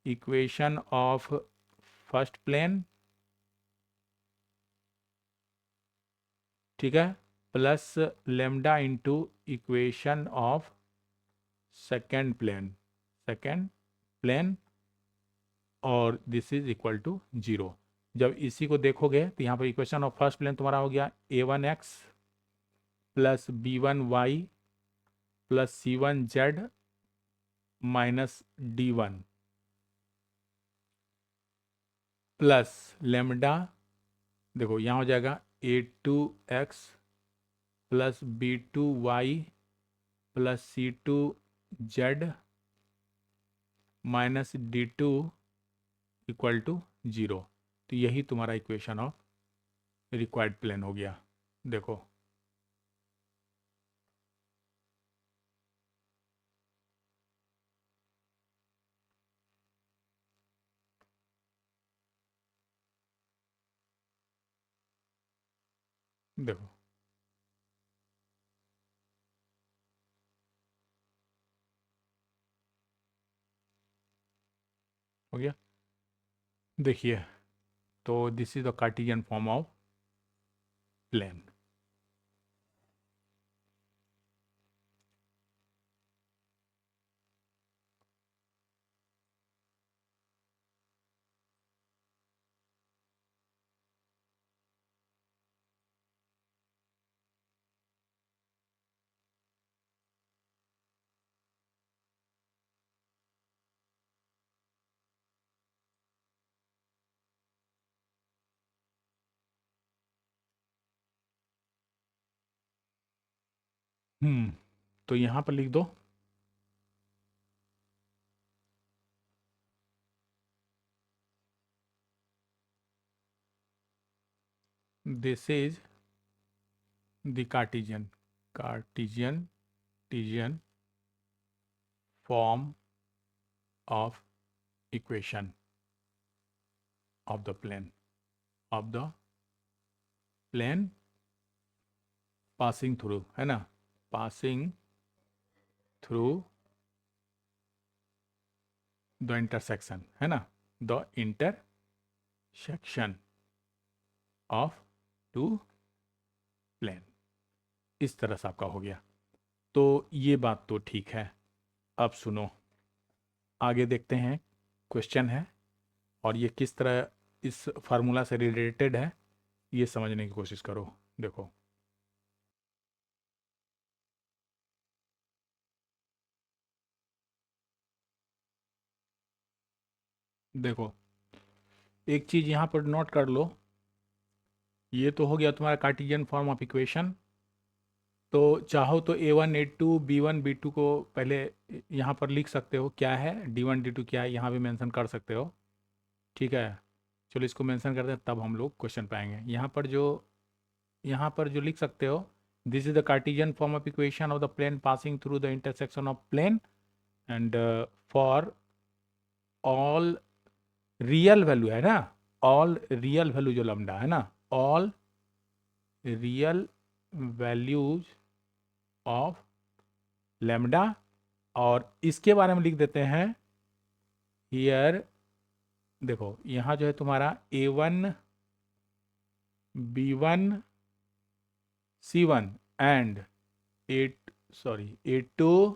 S1: इक्वेशन ऑफ फर्स्ट प्लेन, ठीक है, plus lambda into equation of second plane, और this is equal to zero. जब इसी को देखोगे तो यहाँ पर इक्वेशन ऑफ फर्स्ट प्लेन तुम्हारा हो गया a1x plus b1y plus c1z minus d1 plus lambda, देखो यहाँ हो जाएगा A2x plus B2y plus C2z minus D2 equal to 0। तो यही तुम्हारा इक्वेशन ऑफ रिक्वायर्ड प्लेन हो गया। देखो देखो हो गया। देखिए तो this is the Cartesian form of plane. तो यहाँ पर लिख दो this is the Cartesian form of equation of the plane passing through, है ना, पासिंग थ्रू द इंटरसेक्शन, है ना, the intersection of two plane. इस तरह से आपका हो गया। तो ये बात तो ठीक है। अब सुनो, आगे देखते हैं। क्वेश्चन है और ये किस तरह इस फार्मूला से रिलेटेड है ये समझने की कोशिश करो। देखो देखो एक चीज यहाँ पर नोट कर लो, ये तो हो गया तुम्हारा कार्टेशियन फॉर्म ऑफ इक्वेशन। तो चाहो तो A1 A2 B1 B2 को पहले यहाँ पर लिख सकते हो, क्या है D1 D2 क्या है, यहाँ भी मेंशन कर सकते हो। ठीक है, चलो इसको मेंशन करते हैं तब हम लोग क्वेश्चन पाएंगे। यहाँ पर जो लिख सकते हो, this is the Cartesian form of equation of the plane passing through the intersection of plane and for all real value, है ना, ऑल रियल वैल्यू जो लैम्डा है ना, all real values of lambda. और इसके बारे में लिख देते हैं हियर। देखो यहाँ जो है तुम्हारा A1 B1 C1 and A2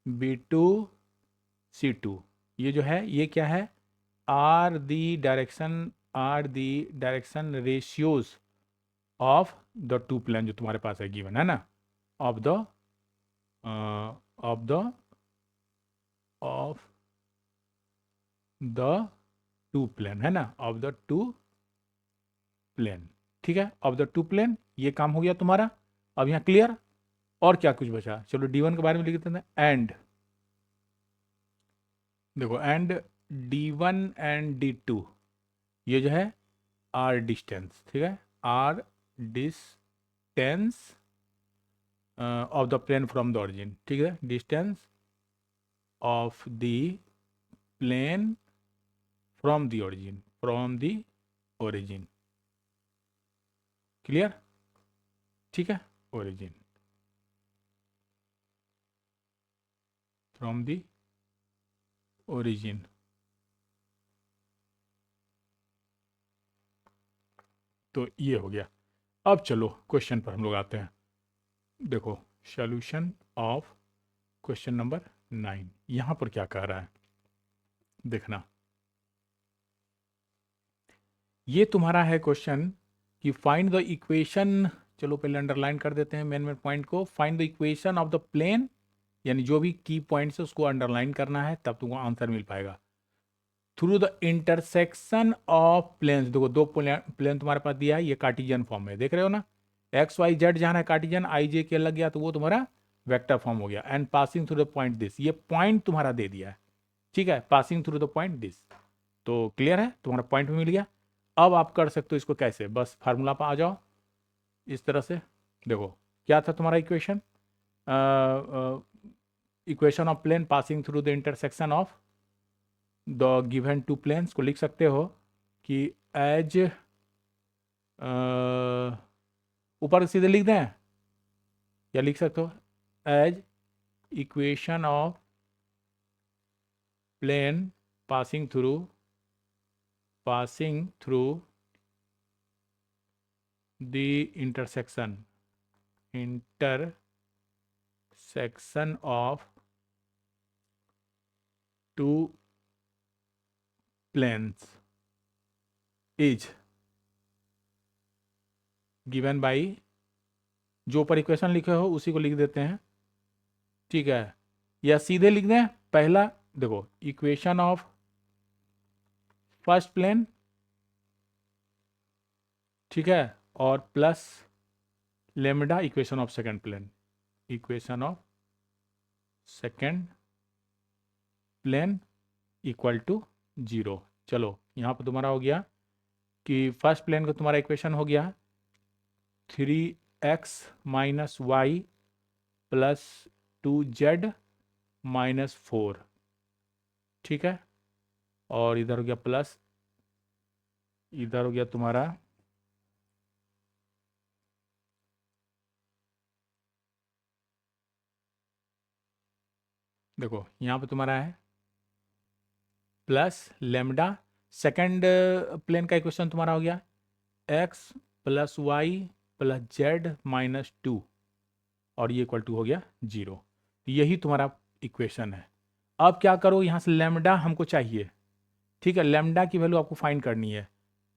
S1: B2 C2, ये जो है ये क्या है, are the direction ratios of the two plane जो तुम्हारे पास है गिवन, है ना, of the of the two plane, है ना, ऑफ द टू प्लेन। ठीक है, ऑफ द टू प्लेन, ये काम हो गया तुम्हारा। अब यहाँ क्लियर। और क्या कुछ बचा, चलो D1 के बारे में लिख देते हैं। एंड देखो एंड D1 एंड D2 ये जो है आर डिस्टेंस, ठीक है, are distance of the plane from the origin. ठीक है, distance of the plane from the origin, clear. ठीक है, ओरिजिन फ्रॉम द ओरिजिन। तो ये हो गया। अब चलो क्वेश्चन पर हम लोग आते हैं। देखो सॉल्यूशन ऑफ क्वेश्चन नंबर 9, यहां पर क्या कह रहा है देखना। ये तुम्हारा है क्वेश्चन कि फाइंड द इक्वेशन, चलो पहले अंडरलाइन कर देते हैं मेन पॉइंट को। Find the equation of the plane, यानी जो भी की पॉइंट्स है उसको अंडरलाइन करना है तब तुमको आंसर मिल पाएगा। Through the intersection of planes. देखो दो प्लेन तुम्हारे पास दिया है, ये कार्टिजियन फॉर्म में देख रहे हो ना, एक्स वाई जेड जहाँ है कार्टिजियन, आई जे के लग गया तो वो तुम्हारा वेक्टर फॉर्म हो गया। And passing through the point this, ये पॉइंट तुम्हारा दे दिया है, ठीक है, passing through the point this. तो क्लियर है, तुम्हारा पॉइंट भी मिल गया। अब आप कर सकते हो इसको कैसे, बस फार्मूला पर आ जाओ इस तरह से। देखो क्या था तुम्हारा equation, equation of plane passing through the intersection of the given two planes को लिख सकते हो कि एज, ऊपर सीधे लिख दें या लिख सकते हो as equation of plane passing through the intersection of two planes is given by, जो ऊपर इक्वेशन लिखे हो उसी को लिख देते हैं, ठीक है, या सीधे लिख दें पहला। देखो इक्वेशन ऑफ फर्स्ट प्लेन, ठीक है, और plus lambda equation of second plane, equation of second plane equal to 0। चलो यहाँ पर तुम्हारा हो गया कि फर्स्ट प्लेन का तुम्हारा इक्वेशन हो गया 3x minus Y plus 2z minus 4, ठीक है, और इधर हो गया प्लस, इधर हो गया तुम्हारा देखो यहाँ पे तुम्हारा है प्लस लेमडा, सेकंड प्लेन का इक्वेशन तुम्हारा हो गया x plus Y plus Z minus 2, और ये इक्वल टू हो गया 0। यही तुम्हारा इक्वेशन है। अब क्या करो, यहाँ से लेमडा हमको चाहिए, ठीक है, लेमडा की वैल्यू आपको फाइंड करनी है।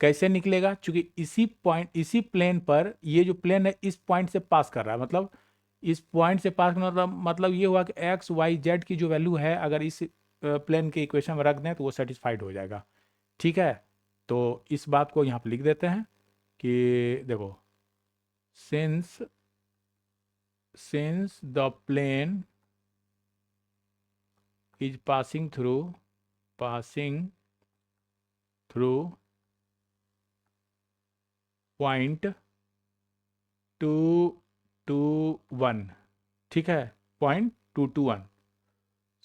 S1: कैसे निकलेगा, क्योंकि इसी पॉइंट, इसी प्लेन पर, ये जो प्लेन है इस पॉइंट से पास कर रहा है, मतलब इस पॉइंट से पास करना, मतलब ये हुआ कि एक्स वाई जेड की जो वैल्यू है अगर इस प्लेन के इक्वेशन में रख दें तो वो सेटिस्फाइड हो जाएगा, ठीक है। तो इस बात को यहाँ पे लिख देते हैं कि देखो since the plane is passing through point 2 to 1, ठीक है, point 2 to 1।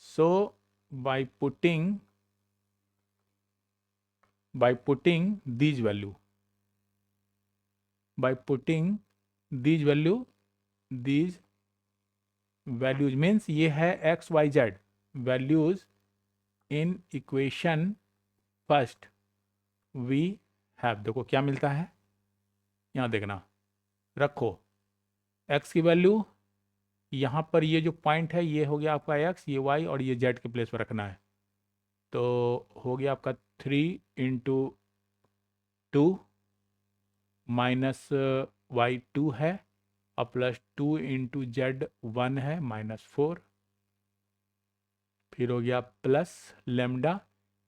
S1: So by putting these value these values means ये है x y z values in equation first we have। देखो क्या मिलता है, यहाँ देखना, रखो x की वैल्यू यहाँ पर, ये जो पॉइंट है ये हो गया आपका x, ये y, और ये z के प्लेस पर रखना है। तो हो गया आपका 3 × 2 माइनस वाई 2 है, और प्लस 2 × z 1 है माइनस 4, फिर हो गया प्लस लेमडा,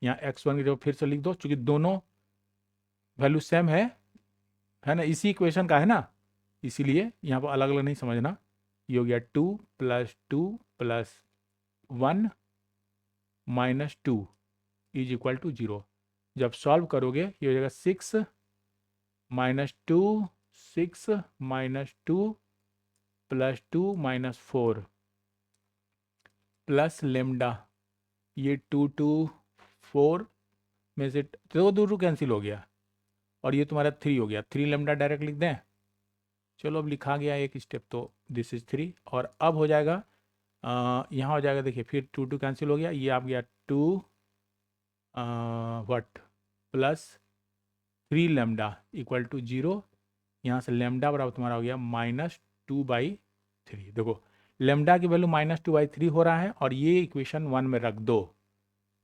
S1: यहाँ x1 की जगह फिर से लिख दो, चूंकि दोनों वैल्यू सेम है ना, इसी इक्वेशन का है ना, इसीलिए यहाँ पर अलग अलग नहीं समझना। ये हो गया 2 + 2 + 1 माइनस 2 इज इक्वल टू 0। जब सॉल्व करोगे ये हो जाएगा 6 - 2 6 - 2 + 2 - 4 प्लस लेमडा, ये 2 2 4 में से 2 कैंसिल हो गया, और ये तुम्हारा 3 हो गया, 3 लेमडा डायरेक्ट लिख दें। चलो अब लिखा गया एक स्टेप, तो दिस इज 3, और अब हो जाएगा यहाँ हो जाएगा, देखिए फिर 2 2 कैंसिल हो गया, ये आ गया 2 वट प्लस 3 लेमडा इक्वल टू 0। यहाँ से लेमडा बराबर तुम्हारा हो गया -2/3। देखो लेमडा की वैल्यू -2/3 हो रहा है, और ये इक्वेशन 1 में रख दो,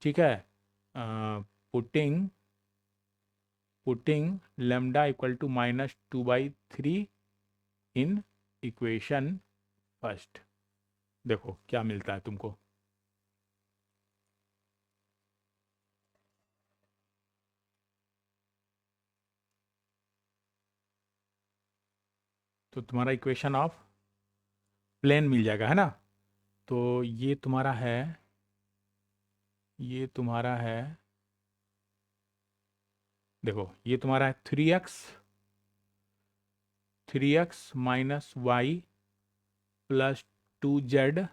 S1: ठीक है, putting lambda equal to -2/3 in equation first. देखो क्या मिलता है तुमको। तो तुम्हारा इक्वेशन ऑफ प्लेन मिल जाएगा, है ना। तो ये तुम्हारा है, ये तुम्हारा है, देखो ये तुम्हारा है 3x minus Y plus 2z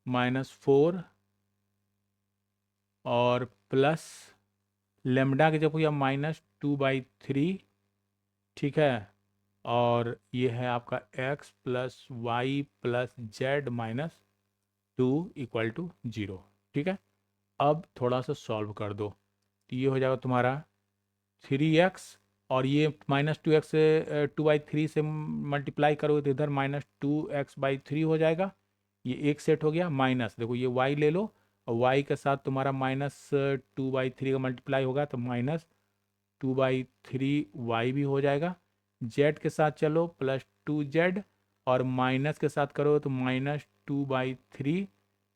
S1: minus 4 और प्लस लेमडा की जगह या -2/3, ठीक है। और ये है आपका x plus Y plus Z minus 2 equal to 0, ठीक है। अब थोड़ा सा सॉल्व कर दो, तो ये हो जाएगा तुम्हारा 3x, और ये -2x से 2/3 से मल्टीप्लाई करोगे तो इधर -2x/3 हो जाएगा। ये एक सेट हो गया, माइनस देखो ये y ले लो, और y के साथ तुम्हारा -2/3 का मल्टीप्लाई होगा तो -2/3 y भी हो जाएगा। z के साथ चलो +2z, और माइनस के साथ करो तो -2/3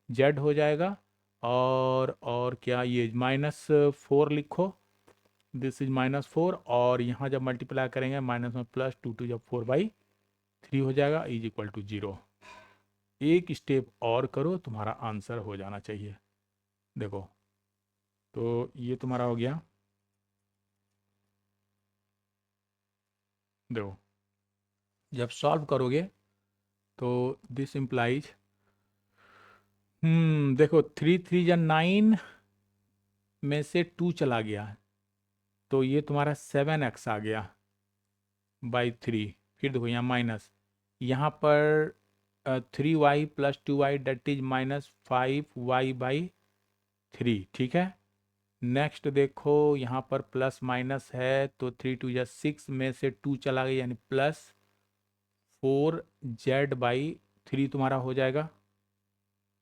S1: z हो जाएगा। और क्या, ये -4 लिखो, दिस इज -4, और यहाँ जब मल्टीप्लाई करेंगे माइनस में +2 जब 4/3 हो जाएगा इज इक्वल टू 0। एक स्टेप और करो, तुम्हारा आंसर हो जाना चाहिए। देखो तो ये तुम्हारा हो गया, देखो जब सॉल्व करोगे तो दिस इम्प्लाइज, देखो 3 3 या 9 में से 2 चला गया, तो ये तुम्हारा 7x आ गया बाई 3। फिर देखो यहाँ माइनस, यहाँ पर 3y plus 2y date is -5y/3, ठीक है। नेक्स्ट देखो यहाँ पर प्लस माइनस है, तो 3 2 या 6 में से 2 चला गया, यानी +4z/3 तुम्हारा हो जाएगा,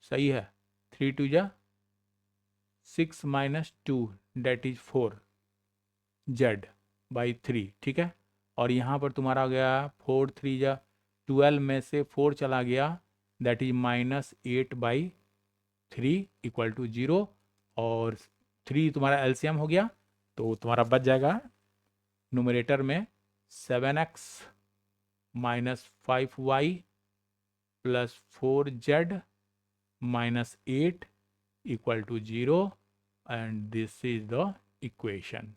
S1: सही है। 3 2 या 6 माइनस 2 डेट इज 4z/3, ठीक है। और यहाँ पर तुम्हारा आ गया 4 3 या 12 में से 4 चला गया, दैट इज -8/3 इक्वल टू 0। और 3 तुम्हारा एलसीएम हो गया, तो तुम्हारा बच जाएगा न्यूमरेटर में 7x minus 5y plus 4z minus 8 equal to 0, and this is the equation,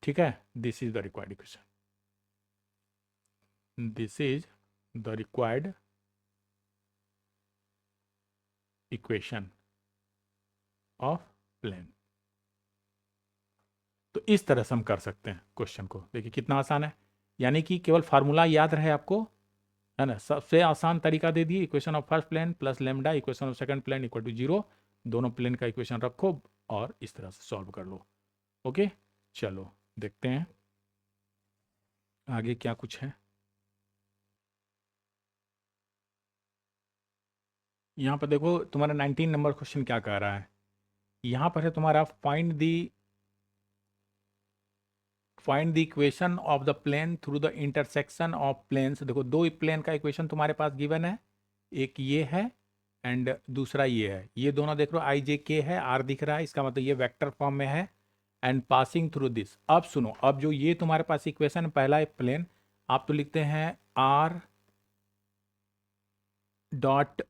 S1: ठीक है। This is the required equation, this is the required equation of plane. तो इस तरह से हम कर सकते हैं क्वेश्चन को, देखिए कितना आसान है। यानी कि केवल फार्मूला याद रहे आपको, है ना। सबसे आसान तरीका दे दिए, equation of first plane plus lambda equation of second plane equal to 0, दोनों प्लेन का इक्वेशन रखो और इस तरह से सॉल्व कर लो। ओके, चलो देखते हैं आगे क्या कुछ है। यहाँ पर देखो तुम्हारा 19 नंबर क्वेश्चन क्या कह रहा है। यहाँ पर है तुम्हारा find the equation of the plane through the intersection of planes. देखो दो प्लेन का इक्वेशन तुम्हारे पास गिवन है, एक ये है एंड दूसरा ये है। ये दोनों देख लो आई जे के है, आर दिख रहा है, इसका मतलब ये वेक्टर फॉर्म में है, एंड पासिंग थ्रू दिस। अब सुनो, अब जो ये तुम्हारे पास इक्वेशन पहला है प्लेन, आप तो लिखते हैं आर डॉट,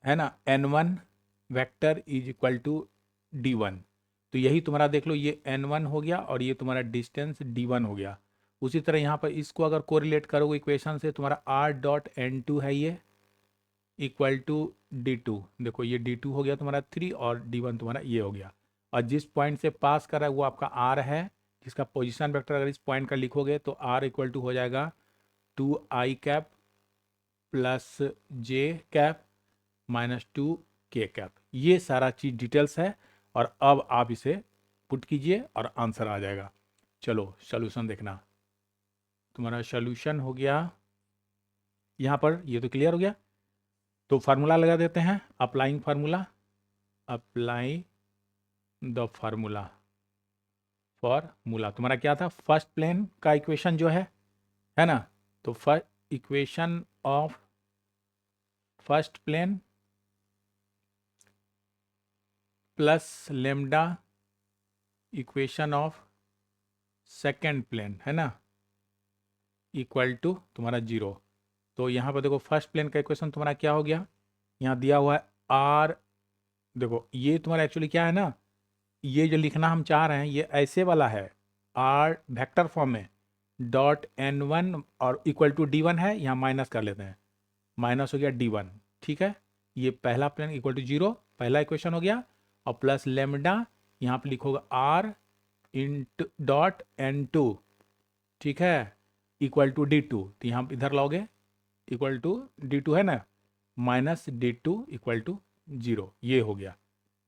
S1: है ना, n1 vector is equal to d1। तो यही तुम्हारा देख लो, ये n1 हो गया और ये तुम्हारा डिस्टेंस d1 हो गया। उसी तरह यहाँ पर इसको अगर कोरिलेट करोगे इक्वेशन से, तुम्हारा r डॉट n2 है ये इक्वल टू d2। देखो ये d2 हो गया तुम्हारा 3 और d1 तुम्हारा ये हो गया। और जिस पॉइंट से पास कर रहा है वो आपका r है, जिसका पोजिशन वेक्टर अगर इस पॉइंट का लिखोगे तो r इक्वल टू हो जाएगा 2i प्लस j -2k। ये सारा चीज़ डिटेल्स है, और अब आप इसे पुट कीजिए और आंसर आ जाएगा। चलो सॉल्यूशन देखना, तुम्हारा सॉल्यूशन हो गया यहाँ पर, ये तो क्लियर हो गया। तो फार्मूला लगा देते हैं, applying formula, apply the formula तुम्हारा क्या था, फर्स्ट प्लेन का इक्वेशन जो है ना। तो equation of first plane plus lambda equation of second plane, है ना। इक्वल टू तुम्हारा 0। तो यहाँ पर देखो फर्स्ट प्लेन का इक्वेशन तुम्हारा क्या हो गया, यहाँ दिया हुआ है आर। देखो ये तुम्हारा एक्चुअली क्या है ना, ये जो लिखना हम चाह रहे हैं ये ऐसे वाला है, आर वेक्टर फॉर्म में डॉट n1 और इक्वल टू d1 है, यहाँ माइनस कर लेते हैं, माइनस हो गया d1। ठीक है, ये पहला प्लेन इक्वल टू 0 पहला इक्वेशन हो गया, और प्लस लेमडा यहाँ पे लिखोगे आर इंट डॉट n2, ठीक है, इक्वल टू d2। तो यहाँ इधर लाओगे इक्वल टू d2 है ना, माइनस d2 इक्वल टू 0, ये हो गया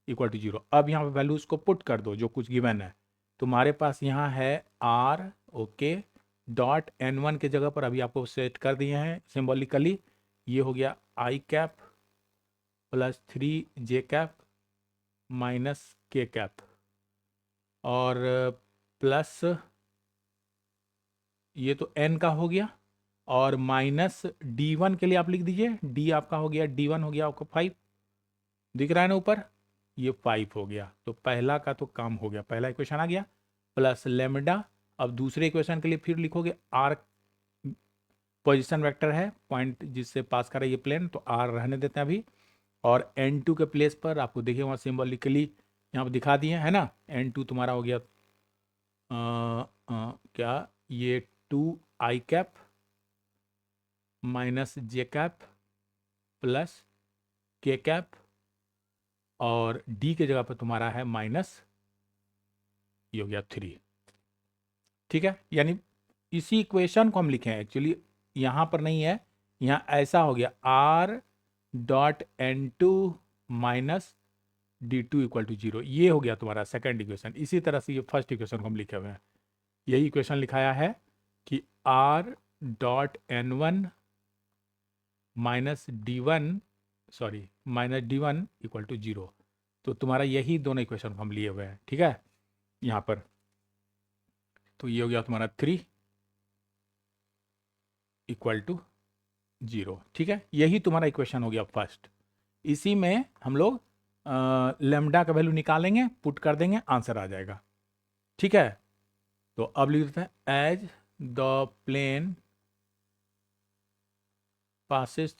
S1: इक्वल टू 0। अब यहाँ पे वैल्यूज को पुट कर दो जो कुछ गिवन है। तुम्हारे पास यहाँ है आर, ओके, डॉट n1 के जगह पर अभी आपको सेट कर दिए हैं सिंबॉलिकली, ये हो गया i cap plus 3j cap minus k cap, और प्लस ये तो n का हो गया, और माइनस d1 के लिए आप लिख दीजिए, d आपका हो गया, d1 हो गया आपका 5, दिख रहा है ना ऊपर, ये 5 हो गया। तो पहला का तो काम हो गया, पहला इक्वेशन आ गया, प्लस लेमडा। अब दूसरे इक्वेशन के लिए फिर लिखोगे आर, पोजीशन वेक्टर है पॉइंट जिससे पास कर रहा है ये प्लेन, तो आर रहने देते हैं अभी, और n2 के प्लेस पर आपको देखिए वहाँ सिंबॉलिकली यहाँ पर दिखा दिए है ना, n2 तुम्हारा हो गया क्या, ये 2i cap minus j cap plus k cap, और d के जगह पर तुम्हारा है माइनस, ये हो गया 3। ठीक है, यानी इसी इक्वेशन को हम लिखे हैं एक्चुअली, यहाँ पर नहीं है, यहाँ ऐसा हो गया are dot n2 minus d2 equal to 0, ये हो गया तुम्हारा सेकंड इक्वेशन। इसी तरह से ये फर्स्ट इक्वेशन को हम लिखे हुए हैं, यही इक्वेशन लिखाया है कि r dot n1 minus d1, sorry minus d1 equal to 0। तो तुम्हारा यही दोनों इक्वेशन हम लिए हुए हैं, ठीक है, यहाँ पर। तो ये हो गया तुम्हारा 3 इक्वल टू 0, ठीक है, यही तुम्हारा इक्वेशन हो गया फर्स्ट। इसी में हम लोग लेमडा का वैल्यू निकालेंगे, पुट कर देंगे, आंसर आ जाएगा। ठीक है, तो अब लिख देते हैं as the plane passes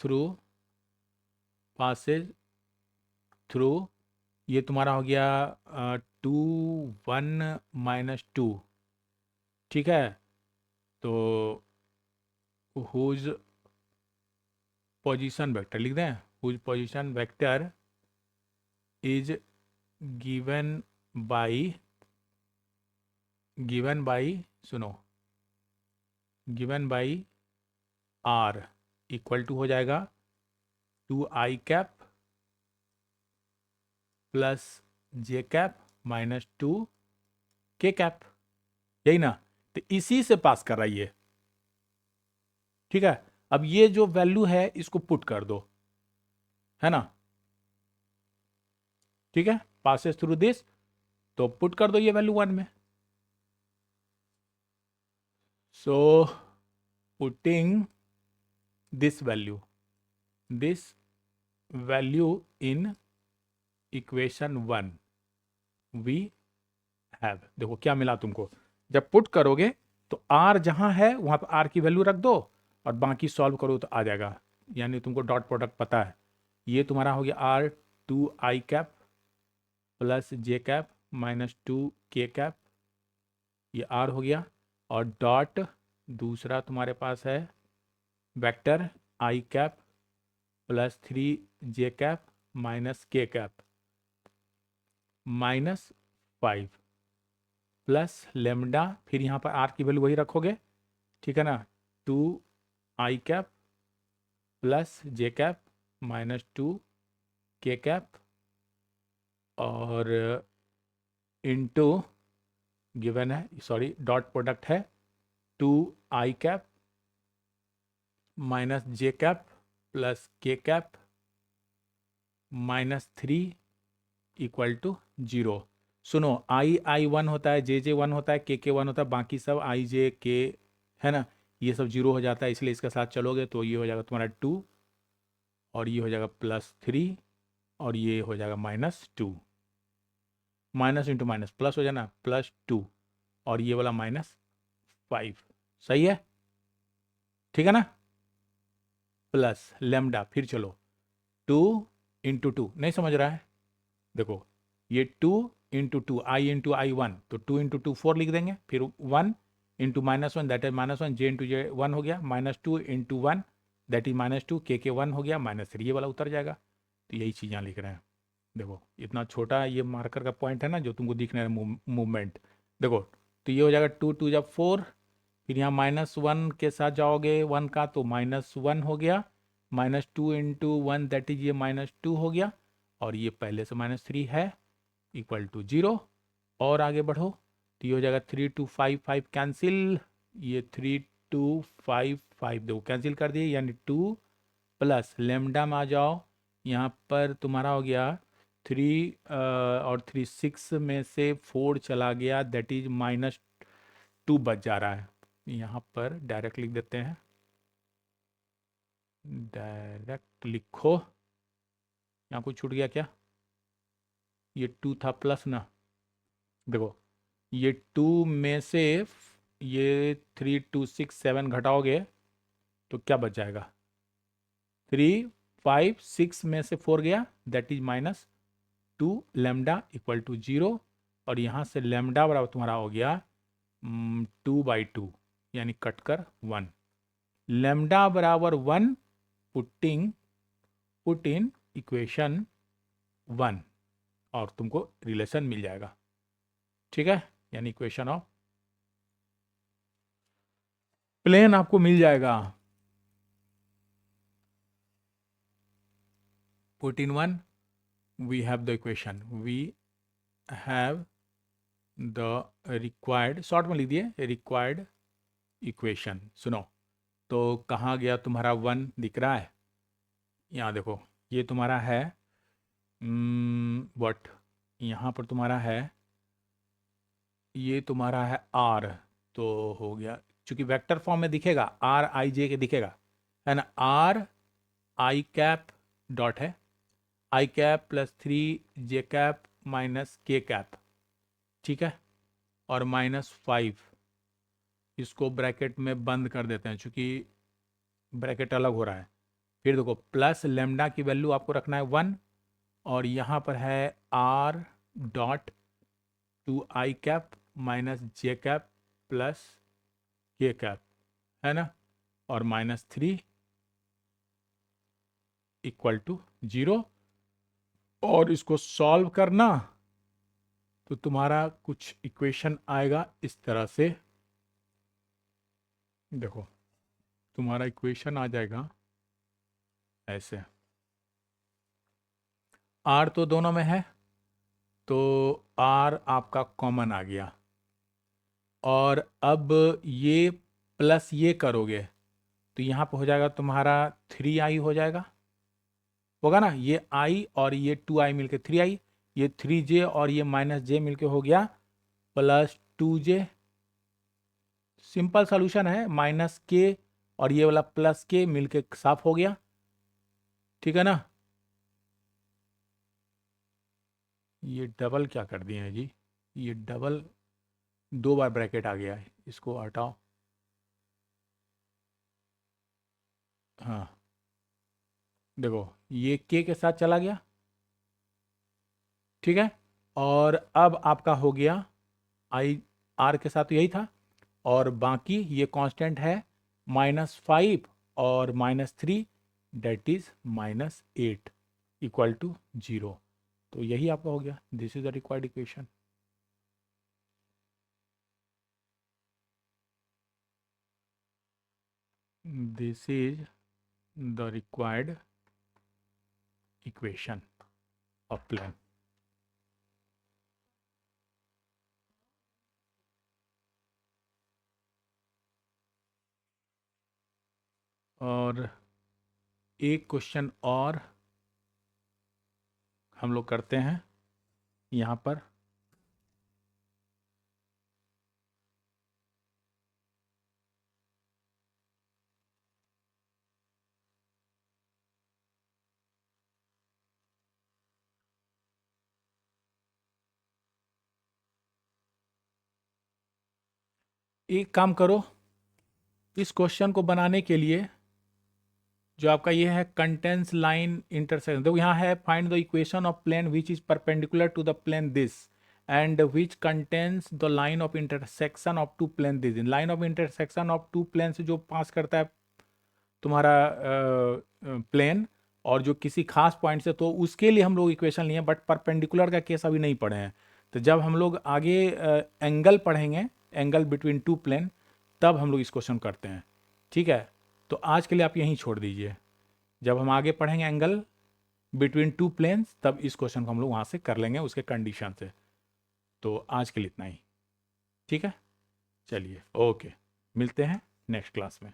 S1: through, ये तुम्हारा हो गया 2 1 माइनस 2, ठीक है, तो हुज पोजीशन वेक्टर लिख दें, whose position vector is given by सुनो, given by r equal to हो जाएगा 2i cap plus j cap minus 2k cap, यही ना, तो इसी से पास कर रहा है ये। ठीक है, अब ये जो वैल्यू है इसको पुट कर दो, है ना, ठीक है, पासेस थ्रू दिस, तो पुट कर दो ये वैल्यू 1 में। So putting this value in equation 1 we have, देखो क्या मिला तुमको, जब पुट करोगे तो आर जहां है वहां पर आर की वैल्यू रख दो, और बाकी सॉल्व करो तो आ जाएगा, यानी तुमको डॉट प्रोडक्ट पता है। ये तुम्हारा हो गया r 2i cap plus j cap minus 2k cap, ये आर हो गया, और डॉट दूसरा तुम्हारे पास है vector i cap plus 3j cap minus k cap minus 5 plus lambda, फिर यहाँ पर आर की वैल्यू वही रखोगे, ठीक है ना, 2i cap plus j cap minus 2k cap, और इनटू गिवन है, सॉरी डॉट प्रोडक्ट है 2i cap minus j cap plus k cap minus 3 equal to 0। सुनो, i1 होता है, j1 होता है, k1 होता है, बाकी सब i j k है ना, ये सब 0 हो जाता है, इसलिए इसके साथ चलोगे तो ये हो जाएगा तुम्हारा 2, और ये हो जाएगा प्लस 3, और ये हो जाएगा minus 2, minus into minus plus हो जाना, प्लस 2, और ये वाला माइनस 5, सही है। ठीक है ना, प्लस लेमडा, फिर चलो 2 × 2, नहीं समझ रहा है, देखो ये 2 × 2 I × I1, तो 2 × 2 4 लिख देंगे, फिर 1 × -1 दैट इज -1, j × j 1 हो गया, -2 × 1 दैट इज -2, k 1 हो गया, -3, ये वाला उतर जाएगा। तो यही चीज़ यहाँ लिख रहे हैं। देखो इतना छोटा ये मार्कर का पॉइंट है ना जो तुमको दिख रहा है मूवमेंट, देखो तो ये हो जाएगा 2 × 2 = 4, फिर यहाँ -1 के साथ जाओगे 1 का, तो -1 हो गया, -2 × 1 दैट इज ये -2 हो गया, और ये पहले से -3 है, = 0। और आगे बढ़ो तो ये हो जाएगा 3 2 5 5 कैंसिल, ये 3 2 5 5 देखो कैंसिल कर दिए, यानी 2 प्लस लेमडा में आ जाओ, यहाँ पर तुम्हारा हो गया 3 और 3 6 में से 4 चला गया, दैट इज -2 बच जा रहा है। यहाँ पर डायरेक्ट लिख देते हैं, डायरेक्ट लिखो, यहाँ कुछ छूट गया क्या, ये 2 था प्लस ना, देखो ये 2 में से ये 3 2 6 7 घटाओगे तो क्या बच जाएगा, 3 5 6 में से 4 गया, दैट इज -2, लेमडा = 0, और यहाँ से लेमडा बराबर तुम्हारा हो गया 2/2, यानी कटकर 1, लेमडा बराबर 1, पुट इन इक्वेशन 1, और तुमको रिलेशन मिल जाएगा, ठीक है, यानी इक्वेशन ऑफ प्लेन आपको मिल जाएगा। Put in 1, we have the equation, we have the required, short में लिख दिए रिक्वायर्ड इक्वेशन। सुनो तो कहाँ गया तुम्हारा 1 दिख रहा है, यहाँ देखो ये तुम्हारा है बट यहाँ पर तुम्हारा है, ये तुम्हारा है r, तो हो गया, चूंकि वेक्टर फॉर्म में दिखेगा r i j के दिखेगा, है ना, r i डॉट है, i +3 j -k, ठीक है, और -5, इसको ब्रैकेट में बंद कर देते हैं चूंकि ब्रैकेट अलग हो रहा है, फिर देखो प्लस लेमडा की वैल्यू आपको रखना है 1, और यहाँ पर है r dot 2i -j k, है ना, और -3 = 0, और इसको सॉल्व करना तो तुम्हारा कुछ इक्वेशन आएगा इस तरह से, देखो तुम्हारा इक्वेशन आ जाएगा ऐसे, r तो दोनों में है, तो r आपका कॉमन आ गया, और अब ये प्लस ये करोगे तो यहाँ पे हो जाएगा तुम्हारा 3i हो जाएगा, होगा ना, ये i और ये 2i मिलके 3i, ये 3j और ये -j मिलके हो गया +2j, सिंपल सॉल्यूशन है, -k और ये वाला +k मिलके साफ हो गया, ठीक है ना, ये डबल क्या कर दिए हैं जी, ये डबल 2 बार ब्रैकेट आ गया है, इसको हटाओ, हाँ देखो ये k के साथ चला गया, ठीक है, और अब आपका हो गया i r के साथ तो यही था, और बाकी ये कांस्टेंट है -5 और -3, डेट इज -8 = 0, तो यही आपका हो गया, this is the required equation. This is the required equation of plane. और एक क्वेश्चन और हम लोग करते हैं यहाँ पर, एक काम करो, इस क्वेश्चन को बनाने के लिए जो आपका ये है कंटेंस लाइन इंटरसेक्शन, देखो यहाँ है find the equation of plane which is perpendicular to the plane this and which contains the line of intersection of two plane this. Line of intersection of two plane से जो पास करता है तुम्हारा plane और जो किसी खास पॉइंट से, तो उसके लिए हम लोग इक्वेशन लिए, बट परपेंडिकुलर का केस अभी नहीं पढ़े हैं। तो जब हम लोग आगे एंगल पढ़ेंगे, एंगल बिटवीन टू प्लेन, तब हम लोग इस क्वेश्चन करते हैं। ठीक है, तो आज के लिए आप यहीं छोड़ दीजिए। जब हम आगे पढ़ेंगे एंगल बिटवीन टू प्लेन्स, तब इस क्वेश्चन को हम लोग वहाँ से कर लेंगे उसके कंडीशन से। तो आज के लिए इतना ही। ठीक है, चलिए ओके, मिलते हैं नेक्स्ट क्लास में।